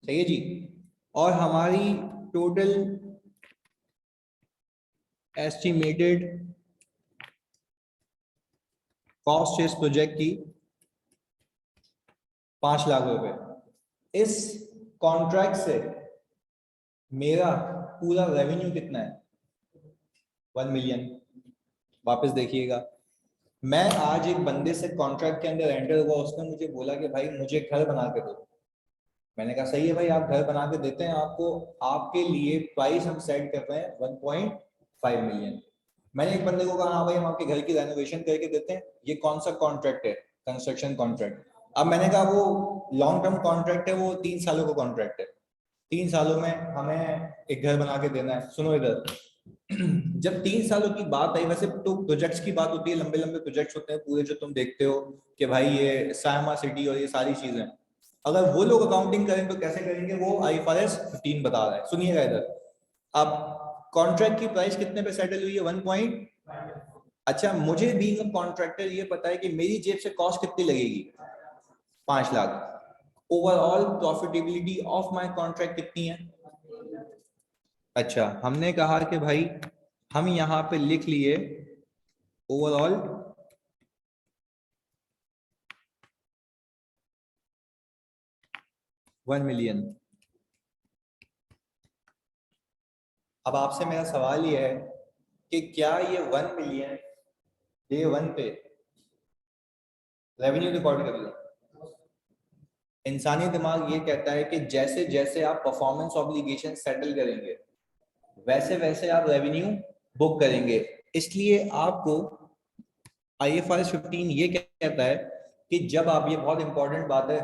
सही है जी, और हमारी टोटल एस्टिमेटेड कॉस्ट इस प्रोजेक्ट की 5 लाख रुपए। इस कॉन्ट्रैक्ट से मेरा पूरा रेवेन्यू कितना है? 1 मिलियन। वापस देखिएगा, मैं आज एक बंदे से कॉन्ट्रैक्ट के अंदर एंटर हुआ, उसने मुझे बोला कि भाई मुझे घर बना के दो। मैंने कहा सही है भाई, आप घर बना के देते हैं आपको, आपके लिए प्राइस हम सेट कर रहे हैं 1.5 मिलियन। मैंने एक बंदे को कहा हाँ भाई हम आपके घर की रेनोवेशन करके देते हैं, ये कौन सा कॉन्ट्रैक्ट है, कंस्ट्रक्शन कॉन्ट्रैक्ट। अब मैंने कहा वो लॉन्ग टर्म कॉन्ट्रैक्ट है, वो 3 सालों का कॉन्ट्रैक्ट है, 3 सालों में हमें एक घर बना के देना है। सुनो इधर, जब 3 सालों की बात आई, वैसे तो प्रोजेक्ट्स की बात होती है, लंबे लंबे प्रोजेक्ट्स होते हैं पूरे, जो तुम देखते हो कि भाई ये सायमा सिटी और ये सारी चीजें, अगर वो लोग अकाउंटिंग करें तो कैसे करेंगे, वो IFRS 15 बता रहा है। सुनिएगा इधर, अब कॉन्ट्रैक्ट की प्राइस कितने पे सेटल हुई है, 1 पॉइंट। अच्छा, मुझे बीइंग अ कॉन्ट्रैक्टर ये पता है कि मेरी जेब से कॉस्ट कितनी लगेगी, 5 lakh. Overall profitability of my contract कितनी है। अच्छा, हमने कहा कि भाई हम यहां पे लिख लिए ओवरऑल 1 मिलियन। अब आपसे मेरा सवाल ये है कि क्या ये 1 मिलियन डे 1 पे रेवेन्यू रिकॉर्ड कर लो। इंसानी दिमाग ये कहता है कि जैसे जैसे आप परफॉर्मेंस ऑब्लिगेशन सेटल करेंगे वैसे वैसे आप रेवेन्यू बुक करेंगे। इसलिए आपको IFRS 15 ये कहता है कि जब आप, ये बहुत इंपॉर्टेंट बात है,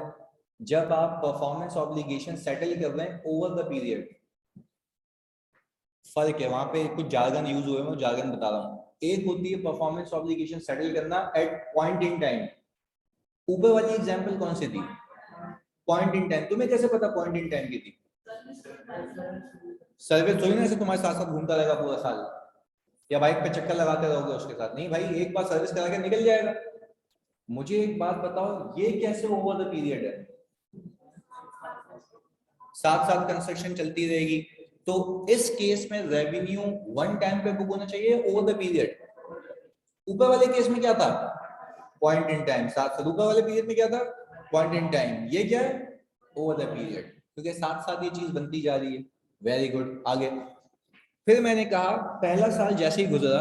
जब आप परफॉर्मेंस ऑब्लिगेशन सेटल कर रहे हैं ओवर द पीरियड, फर्क है वहां पे, कुछ जार्गन यूज हुए, मैं जार्गन बता रहा हूँ। एक होती है परफॉर्मेंस ऑब्लिगेशन सेटल करना एट पॉइंट इन टाइम। ऊपर वाली एग्जांपल कौन सी थी, पॉइंट इन टाइम। तुम्हें कैसे पता पॉइंट इन टाइम की थी, सर्विस थोड़ी ना ऐसे तुम्हारे साथ साथ घूमता रहेगा पूरा साल, या बाइक पे चक्कर लगाते रहोगे उसके साथ, नहीं भाई, एक बार सर्विस करा के निकल जाएगा। मुझे एक बात बताओ, ये कैसे ओवर द पीरियड है, साथ साथ कंस्ट्रक्शन चलती रहेगी, तो इस केस में रेवेन्यू वन टाइम पे बुक होना चाहिए ओवर द पीरियड। ऊपर वाले केस में क्या था, पॉइंट इन टाइम, साथ साथ ऊपर वाले पीरियड में क्या था, पॉइंट इन टाइम। ये क्या है, ओवर द पीरियड, क्योंकि साथ साथ ये चीज बनती जा रही है। वेरी गुड, आगे। फिर मैंने कहा पहला साल जैसे ही गुजरा,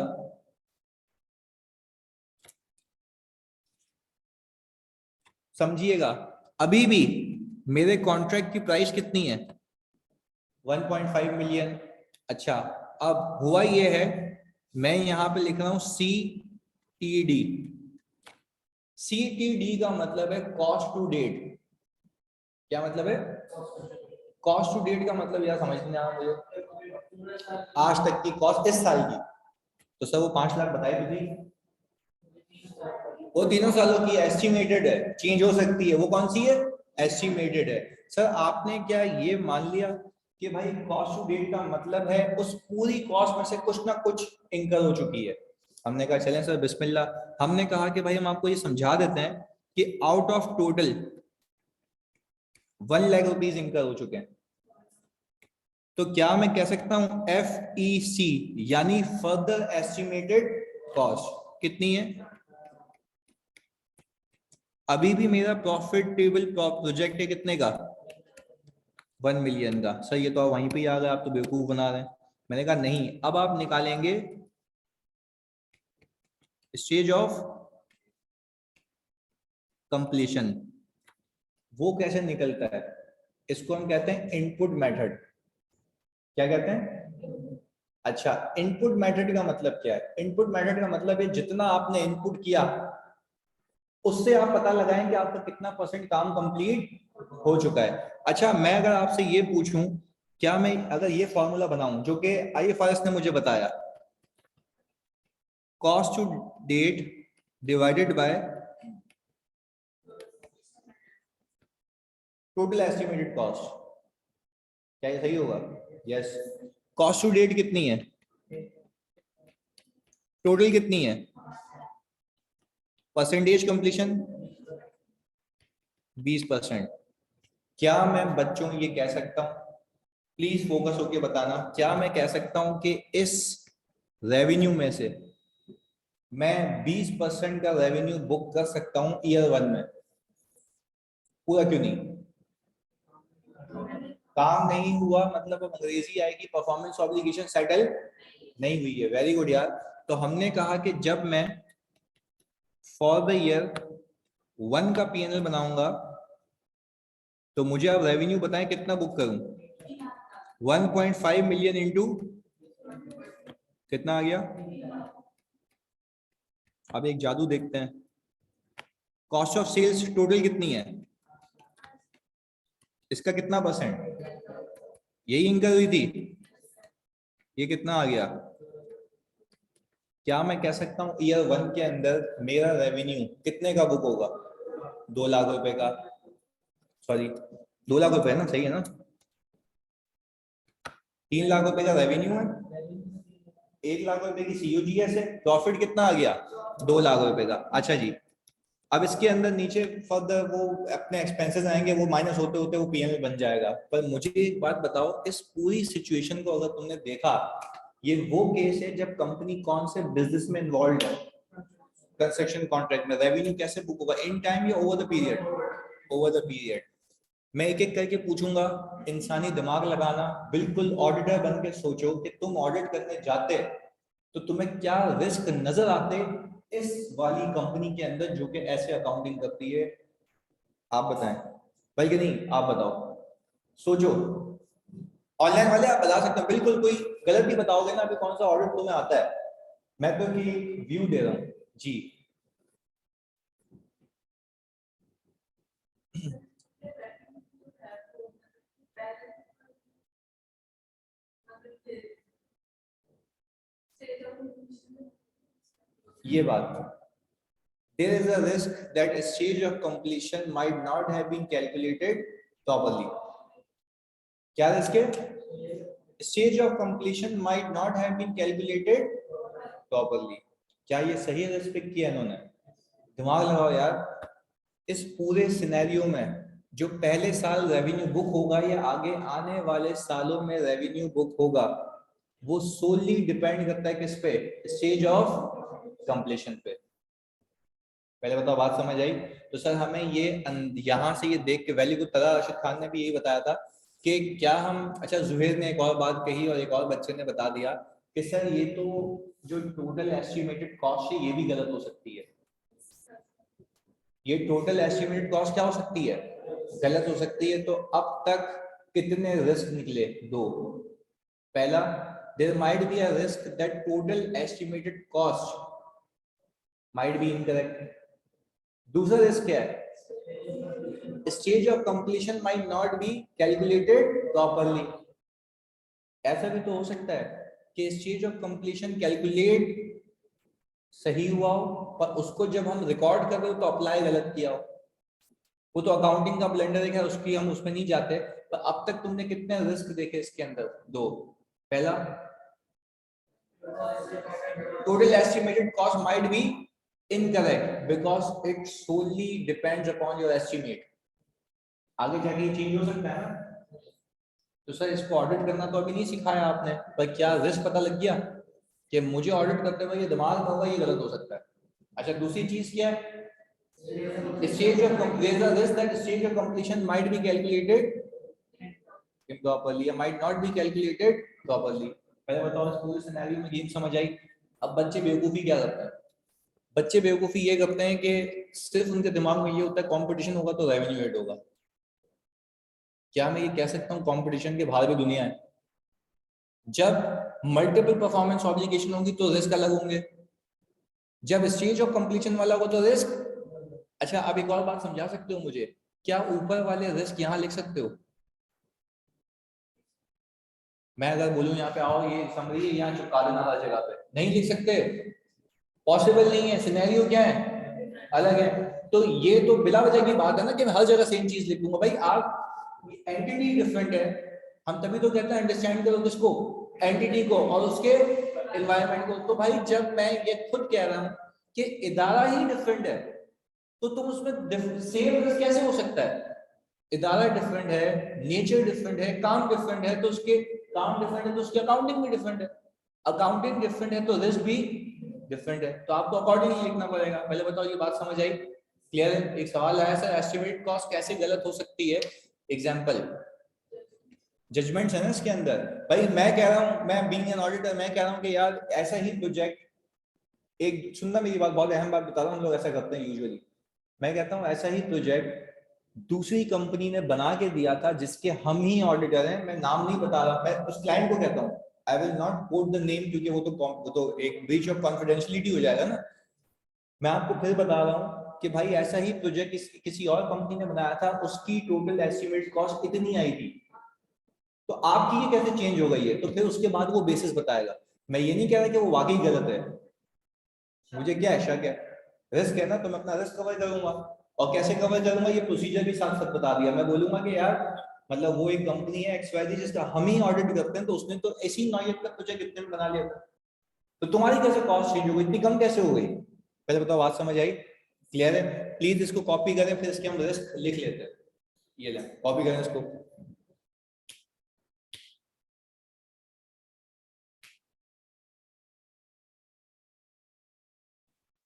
समझिएगा, अभी भी मेरे कॉन्ट्रैक्ट की प्राइस कितनी है, 1.5 मिलियन। अच्छा, अब हुआ ये है, मैं यहां पे लिख रहा हूं CTD। CTD का मतलब है कॉस्ट टू डेट। क्या मतलब है, कॉस्ट टू डेट का मतलब यार समझ नहीं आया मुझे, आज तक की कॉस्ट इस साल की। तो सर वो 5 लाख बताई तो थी, वो 3 सालों की एस्टिमेटेड है, चेंज हो सकती है, वो कौन सी है, एस्टिमेटेड है। सर आपने क्या ये मान लिया कि भाई कॉस्ट टू डेट का मतलब है उस पूरी कॉस्ट में से कुछ ना कुछ इनकर हो चुकी है। हमने कहा चलें सर बिस्मिल्लाह, हमने कहा कि भाई हम आपको ये समझा देते हैं कि out of total 1 lakh rupees इनकर हो चुके हैं। तो क्या मैं कह सकता हूं FEC यानी फर्दर एस्टिमेटेड कॉस्ट कितनी है। अभी भी मेरा प्रॉफिटेबल प्रोजेक्ट है कितने का, 1 मिलियन का। सर ये तो आप वहीं पे ही आ गए, आप तो बेवकूफ बना रहे हैं। मैंने कहा नहीं, अब आप निकालेंगे स्टेज ऑफ कंप्लीशन। वो कैसे निकलता है, इसको हम कहते हैं इनपुट मेथड। क्या कहते हैं, अच्छा, इनपुट मेथड का मतलब क्या है, इनपुट मेथड का मतलब है जितना आपने इनपुट किया उससे आप पता लगाएं कि आपका कितना परसेंट काम कंप्लीट हो चुका है। अच्छा, मैं अगर आपसे ये पूछूं, क्या मैं अगर ये फॉर्मूला बनाऊं जो कि IFRS ने मुझे बताया, cost to date divided by total estimated cost, क्या ये सही होगा, यस। कॉस्ट टू डेट कितनी है, टोटल कितनी है, परसेंटेज कंप्लीशन 20%। क्या मैं बच्चों ये कह सकता हूं, प्लीज फोकस होके बताना, क्या मैं कह सकता हूं कि इस रेवेन्यू में से मैं 20% का रेवेन्यू बुक कर सकता हूं ईयर 1 में, पूरा क्यों नहीं, काम नहीं हुआ मतलब अब अंग्रेजी आएगी, परफॉर्मेंस ऑब्लिगेशन सेटल नहीं हुई है। वेरी गुड यार। तो हमने कहा कि जब मैं फॉर द ईयर 1 का PNL बनाऊंगा तो मुझे अब रेवेन्यू बताएं कितना बुक करूं। 1.5 मिलियन इंटू कितना आ गया। अब एक जादू देखते हैं, कॉस्ट ऑफ सेल्स टोटल कितनी है, इसका कितना परसेंट, यही इनकम हुई थी, ये कितना आ गया। क्या मैं कह सकता हूं ईयर 1 के अंदर मेरा रेवेन्यू कितने का बुक होगा, 2 लाख रुपए का, सॉरी 2 लाख रुपए है ना, सही है ना, 3 लाख रुपए का रेवेन्यू है, 1 लाख रुपए की सीओजीएस है, प्रॉफिट कितना आ गया 2 लाख रुपए का। अच्छा जी, अब इसके अंदर नीचे फर्दर वो अपने एक्सपेंसेस आएंगे, वो माइनस होते होते वो पीएनएल बन जाएगा। पर मुझे एक बात बताओ, इस पूरी सिचुएशन को अगर तुमने देखा, ये वो केस है जब कंपनी कौन से बिजनेस में इन्वॉल्व है, कंस्ट्रक्शन कॉन्ट्रैक्ट में, रेवेन्यू कैसे बुक होगा, इन टाइम या over the period, over the period. मैं एक एक करके पूछूंगा, इंसानी दिमाग लगाना, बिल्कुल ऑडिटर बन के सोचो कि तुम ऑडिट करने जाते तो तुम्हें क्या रिस्क नजर आते इस वाली कंपनी के अंदर जो कि ऐसे अकाउंटिंग करती है। आप बताएं, बल्कि नहीं आप बताओ, सोचो। ऑनलाइन वाले आप बता सकते हो, बिल्कुल कोई गलत भी बताओगे ना, अभी कौन सा ऑडिट तुम्हें आता है, मैं तो कि व्यू दे रहा हूं जी। ये बात, there is a risk that a stage of completion might not have been calculated properly. क्या रिस्क है, stage of completion might not have been calculated properly. क्या ये सही रिस्क पिक किया इन्होंने, दिमाग लगाओ यार। इस पूरे सिनेरियो में जो पहले साल रेवेन्यू बुक होगा या आगे आने वाले सालों में रेवेन्यू बुक होगा, वो सोली डिपेंड करता है किस पे, स्टेज ऑफ कंप्लीशन पे। पहले बताओ बात समझ आई। तो सर हमें ये यहाँ से ये देख के, वैली को तरह राशिद खान ने भी यही बताया था कि क्या हम, अच्छा जुहेर ने एक और बात कही और एक और बच्चे ने बता दिया कि सर ये तो जो टोटल एस्टिमेटेड कॉस्ट है ये भी गलत हो सकती है, ये टोटल एस्टिमेटेड कॉस्ट क्या हो सकती है, गलत हो सकती है। तो अब तक कितने रिस्क निकले, दो। पहला, there might be a risk that total estimated cost might be incorrect. दूसरा रिस्क क्या है, stage of completion might not be calculated properly. ऐसा भी तो हो सकता है कि स्टेज ऑफ कंप्लीशन कैलकुलेट सही हुआ हो, पर उसको जब हम रिकॉर्ड कर रहे हो तो अप्लाई गलत किया हो। वो तो अकाउंटिंग का ब्लेंडर है, उसकी हम उसमें नहीं जाते। पर अब तक तुमने कितने रिस्क देखे इसके अंदर, दो। पहला, total estimated cost might be incorrect because it solely depends upon your estimate। आगे जाके ये चेंज हो सकता है ना। तो सर इसको ऑडिट करना तो अभी नहीं सिखाया आपने, पर क्या रिस्क पता लग गया कि मुझे ऑडिट करते हुए ये दिमाग में होगा ये गलत हो सकता है। अच्छा दूसरी चीज क्या है, stage of there is a risk that stage of completion might be calculated improperly or might not be calculated properly। पहले बताओ इस पूरे सिनेरियो में गेम समझ आई। अब बच्चे बेवकूफी क्या करते हैं, बच्चे बेवकूफी ये करते हैं कि सिर्फ उनके दिमाग में ये होता है कंपटीशन होगा तो रेवेन्यू ऐड होगा। क्या मैं ये कह सकता हूँ कंपटीशन के बाहर भी दुनिया है। जब मल्टीपल परफॉर्मेंस ऑब्लिगेशन होगी तो रिस्क अलग होंगे, जब स्टेज ऑफ कंप्लीशन वाला होगा तो रिस्क। अच्छा अब एक और बात समझा सकते हो मुझे, क्या ऊपर वाले रिस्क यहाँ लिख सकते हो, मैं अगर बोलूं यहाँ पे आओ ये समरी है यहाँ चिपका देना हर जगह पे, नहीं लिख सकते, पॉसिबल नहीं है, सिनेरियो क्या है अलग है। तो ये तो बिला वजह की बात है ना कि मैं हर जगह सेम चीज लिख दूंगा। भाई आप एंटिटी डिफरेंट है, हम तभी तो कहते हैं अंडरस्टैंड करो किसको, एंटिटी को और उसके एनवायरनमेंट को। तो भाई जब मैं ये खुद कह रहा हूँ कि इदारा ही डिफरेंट है तो तुम उसमें सेम रिस्क कैसे हो सकता है। इदारा डिफरेंट है, नेचर डिफरेंट है, काम डिफरेंट है, तो उसके काम डिफरेंट है तो उसकी अकाउंटिंग भी डिफरेंट है, अकाउंटिंग डिफरेंट है तो रिस्क भी डिफरेंट है। तो आपको अकॉर्डिंगली लिखना पड़ेगा। पहले बताओ ये बात समझ आई, क्लियर है। एक सवाल आया सर एस्टिमेट कॉस्ट कैसे गलत हो सकती है, एग्जांपल जजमेंट्स है ना इसके अंदर। भाई मैं कह रहा हूं, मैं बीइंग एन ऑडिटर मैं कह रहा हूं कि यार ऐसा ही प्रोजेक्ट, एक सुनना मेरी बात, बहुत अहम बात बता रहा हूं, हम लोग ऐसा करते हैं यूजुअली। मैं कहता हूं ऐसा ही प्रोजेक्ट दूसरी कंपनी ने बना के दिया था जिसके हम ही ऑडिटर हैं, मैं नाम नहीं बता रहा, मैं उस क्लाइंट को कहता हूँ, I will not quote the name, क्योंकि वो तो एक ब्रीच ऑफ कॉन्फिडेंशियलिटी हो जाएगा ना। मैं आपको फिर बता रहा हूँ कि भाई ऐसा ही प्रोजेक्ट किसी और कंपनी ने बनाया था, उसकी टोटल एस्टिमेट कॉस्ट इतनी आई थी, तो आपकी ये कैसे चेंज हो गई है, तो फिर उसके बाद वो बेसिस बताएगा। मैं ये नहीं कह रहा कि वो वाकई गलत है, मुझे क्या है, शक है, रिस्क है ना, तो मैं अपना रिस्क कवर करूंगा। और कैसे कवर करूंगा, ये प्रोसीजर भी साथ साथ बता दिया। मैं बोलूंगा कि यार मतलब वो एक कंपनी है XYZ जिसका हम ही ऑडिट करते हैं, तो उसने तो ऐसी नौयत का प्रोजेक्ट इतने में बना लिया था, तो तुम्हारी कैसे कॉस्ट चेंज हो गई, इतनी कम कैसे हो गई? पहले बताओ, बात समझ आई? क्लियर है? प्लीज इसको कॉपी करें, फिर इसके हम रिस्क लिख लेते हैं। ये लें, कॉपी करें इसको।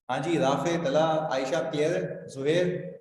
हाँ जी, राफे, तला, आयशा, क्लियर है? जुहेर?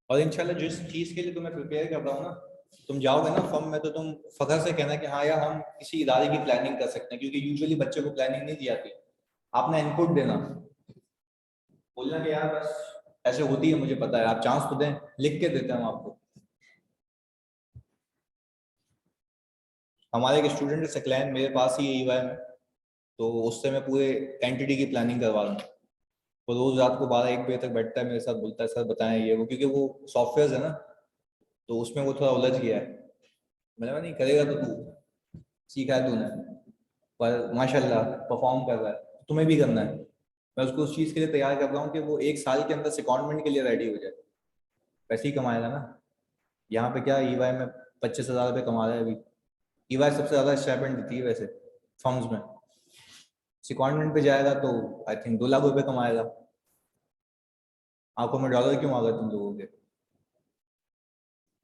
और इंशाल्लाह जिस चीज के लिए तुम्हें प्रिपेयर कर रहा हूँ ना, तुम जाओगे ना फर्म में, तो तुम फखर से कहना कि हाँ यार हम किसी इदारे की प्लानिंग कर सकते हैं, क्योंकि यूजुअली बच्चे को प्लानिंग नहीं दी जाती। आपने इनपुट देना, बोलना कि यार बस ऐसे होती है, मुझे पता है, आप चांस तो दें, लिख के देते हैं हम आपको। हमारे एक स्टूडेंट है सकलैन, मेरे पास ही EY में, तो उससे मैं पूरे एंटिटी की प्लानिंग करवा रहा हूँ। वो रोज रात को 12-1 बजे तक बैठता है मेरे साथ, बोलता है सर बताएं ये वो, क्योंकि वो सॉफ्टवेयर है ना, तो उसमें वो थोड़ा उलझ गया है। मैंने कहा नहीं करेगा तो तू, सीखा है तूने, पर माशाल्लाह परफॉर्म कर रहा है, तो तुम्हें भी करना है। मैं उसको उस चीज़ के लिए तैयार कर रहा हूँ कि वो 1 साल के अंदर सिकॉन्डमेंट के लिए रेडी हो जाए। पैसे ही कमाएगा ना। यहाँ पे क्या EY में 25,000 रुपये कमा रहा है अभी। EY सबसे ज़्यादा स्टाइपेंड देती है वैसे फर्म्स में। सिकॉन्डमेंट पे जाएगा तो आई थिंक 2 लाख रुपए कमाएगा। आंखों में डॉलर क्यों आ गए तुम लोगों के?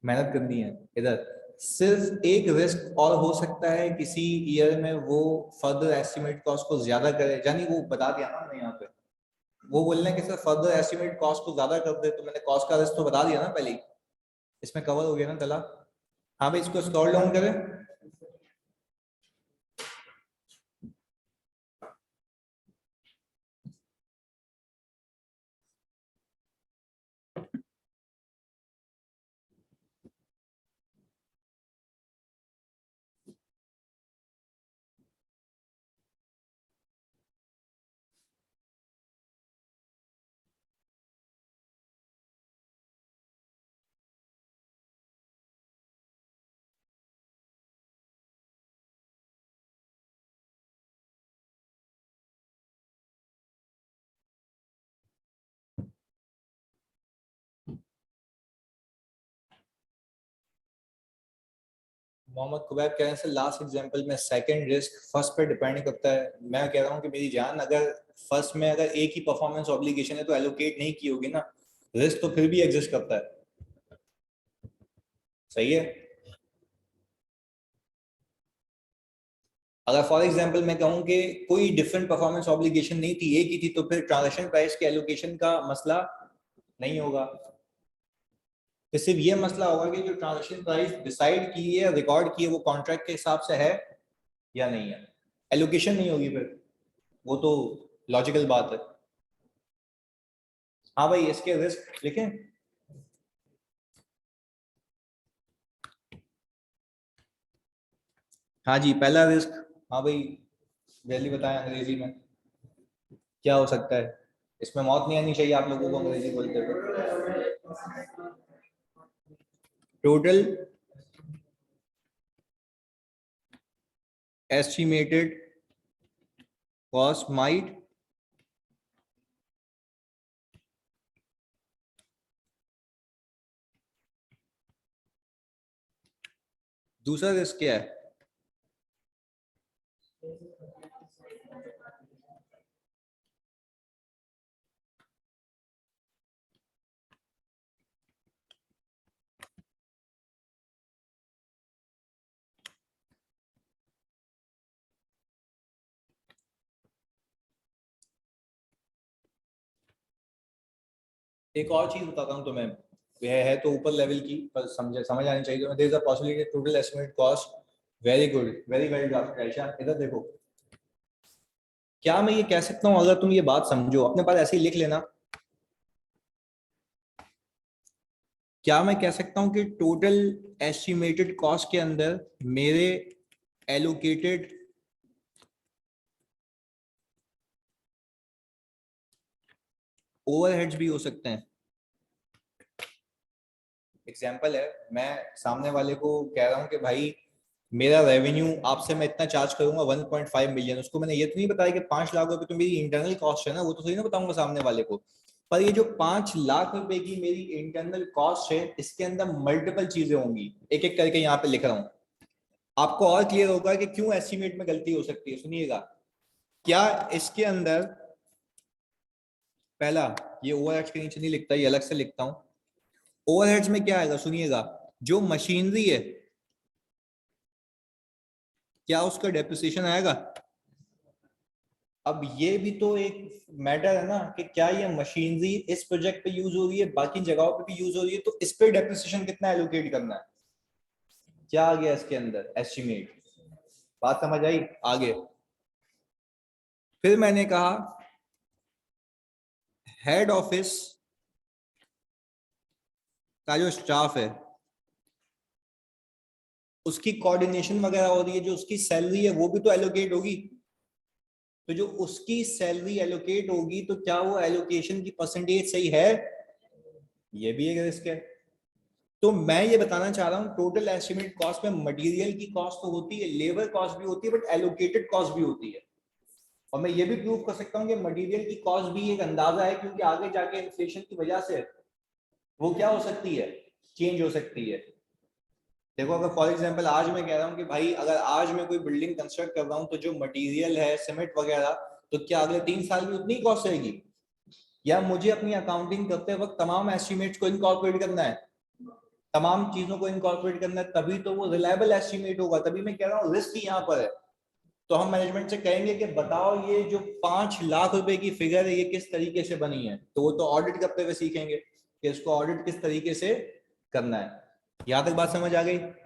मेहनत करनी है इधर। सिर्फ एक रिस्क और हो सकता है किसी ईयर में वो फर्दर एस्टिमेट कॉस्ट को ज्यादा करे, यानी वो बता दिया ना हमने यहाँ पे, वो बोल रहे हैं कि सर फर्दर एस्टिमेट कॉस्ट को ज्यादा कर दे, तो मैंने कॉस्ट का रिस्क तो बता दिया ना पहले ही, इसमें कवर हो गया ना तला। हाँ भाई, इसको स्क्रॉल डाउन करें। मोहम्मद कुबैब कह रहे हैं सर लास्ट एग्जांपल में सेकंड रिस्क फर्स्ट पे डिपेंड करता है। मैं कह रहा हूँ कि मेरी जान, अगर फर्स्ट में अगर एक ही परफॉर्मेंस ऑब्लिगेशन है तो एलोकेट नहीं की होगी ना, रिस्क तो फिर भी एग्जिस्ट करता है। सही है। अगर फॉर एग्जांपल मैं कहूँ कि कोई डिफरेंट परफॉर्मेंस ऑब्लिगेशन नहीं थी, एक ही थी, तो फिर ट्रांजैक्शन प्राइस के एलोकेशन का मसला नहीं होगा। तो सिर्फ ये मसला होगा कि जो ट्रांजैक्शन प्राइस डिसाइड की है, रिकॉर्ड की है, वो कॉन्ट्रैक्ट के हिसाब से है या नहीं है। एलोकेशन नहीं होगी फिर, वो तो लॉजिकल बात है। हाँ भाई, इसके रिस्क लिखें। हाँ जी, पहला रिस्क। हाँ भाई, जल्दी बताएं अंग्रेजी में क्या हो सकता है। इसमें मौत नहीं आनी चाहिए आप लोगों को अंग्रेजी बोलते हुए। Total estimated cost might. दूसरा रिस्क क्या है? एक और चीज बताता हूँ तुम्हें, यह है तो ऊपर लेवल की, पर समझ आनी चाहिए तुम्हें। There is a possibility total estimate cost. Very good, very well drafted Ayesha. इधर देखो, क्या मैं ये कह सकता हूँ, अगर तुम ये बात समझो, अपने पास ऐसे ही लिख लेना, क्या मैं कह सकता हूँ कि टोटल एस्टिमेटेड कॉस्ट के अंदर मेरे एलोकेटेड ओवरहेड्स भी हो सकते हैं? एग्जाम्पल है, मैं सामने वाले को कह रहा हूँ कि भाई मेरा रेवेन्यू आपसे मैं इतना चार्ज करूंगा 1.5 मिलियन, उसको मैंने ये तो नहीं बताया कि 5 लाख रुपए तो मेरी इंटरनल कॉस्ट है ना, वो तो सही ना बताऊंगा सामने वाले को। पर ये जो 5 लाख रुपए की मेरी इंटरनल कॉस्ट है, इसके अंदर मल्टीपल चीजें होंगी, एक एक करके यहाँ पे लिख रहा हूँ, आपको और क्लियर होगा कि क्यों एस्टिमेट में गलती हो सकती है। सुनिएगा, क्या इसके अंदर पहला, ये ओवरहेड्स के नीचे नहीं लिखता, ये अलग से लिखता हूं। ओवरहेड्स में क्या आएगा, सुनिएगा, जो मशीनरी है, क्या उसका डेप्रिसिएशन आएगा? अब ये भी तो एक मैटर है ना, कि क्या ये मशीनरी इस प्रोजेक्ट पे यूज हो रही है, बाकी जगहों पे भी यूज हो रही है, तो इस पे डेप्रिसिएशन कितना एलोकेट करना है। क्या आ गया इसके अंदर, एस्टिमेट। बात समझ आई? आगे फिर मैंने कहा हेड ऑफिस का जो स्टाफ है, उसकी कोऑर्डिनेशन वगैरह हो रही है, जो उसकी सैलरी है वो भी तो एलोकेट होगी। तो जो उसकी सैलरी एलोकेट होगी, तो क्या वो एलोकेशन की परसेंटेज सही है? ये भी एक रिस्क है। तो मैं ये बताना चाह रहा हूँ, टोटल एस्टिमेट कॉस्ट में मटेरियल की कॉस्ट तो होती है, लेबर कॉस्ट भी होती है, बट एलोकेटेड कॉस्ट भी होती है। और मैं ये भी प्रूव कर सकता हूँ कि मटेरियल की कॉस्ट भी एक अंदाजा है, क्योंकि आगे जाके इन्फ्लेशन की वजह से वो क्या हो सकती है, चेंज हो सकती है। देखो, अगर फॉर एग्जांपल आज मैं कह रहा हूँ कि भाई अगर आज मैं कोई बिल्डिंग कंस्ट्रक्ट कर रहा हूँ, तो जो मटेरियल है सीमेंट वगैरह, तो क्या अगले 3 साल में उतनी कॉस्ट रहेगी? या मुझे अपनी अकाउंटिंग करते वक्त तमाम एस्टिमेट्स को इनकॉर्पोरेट करना है, तमाम चीजों को इनकॉर्पोरेट करना है, तभी तो वो रिलायबल एस्टिमेट होगा। तभी मैं कह रहा हूँ रिस्क यहाँ पर है। तो हम मैनेजमेंट से कहेंगे कि बताओ ये जो 5 लाख रुपए की फिगर है, ये किस तरीके से बनी है, तो वो तो ऑडिट करते हुए सीखेंगे कि इसको ऑडिट किस तरीके से करना है। यहाँ तक बात समझ आ गई?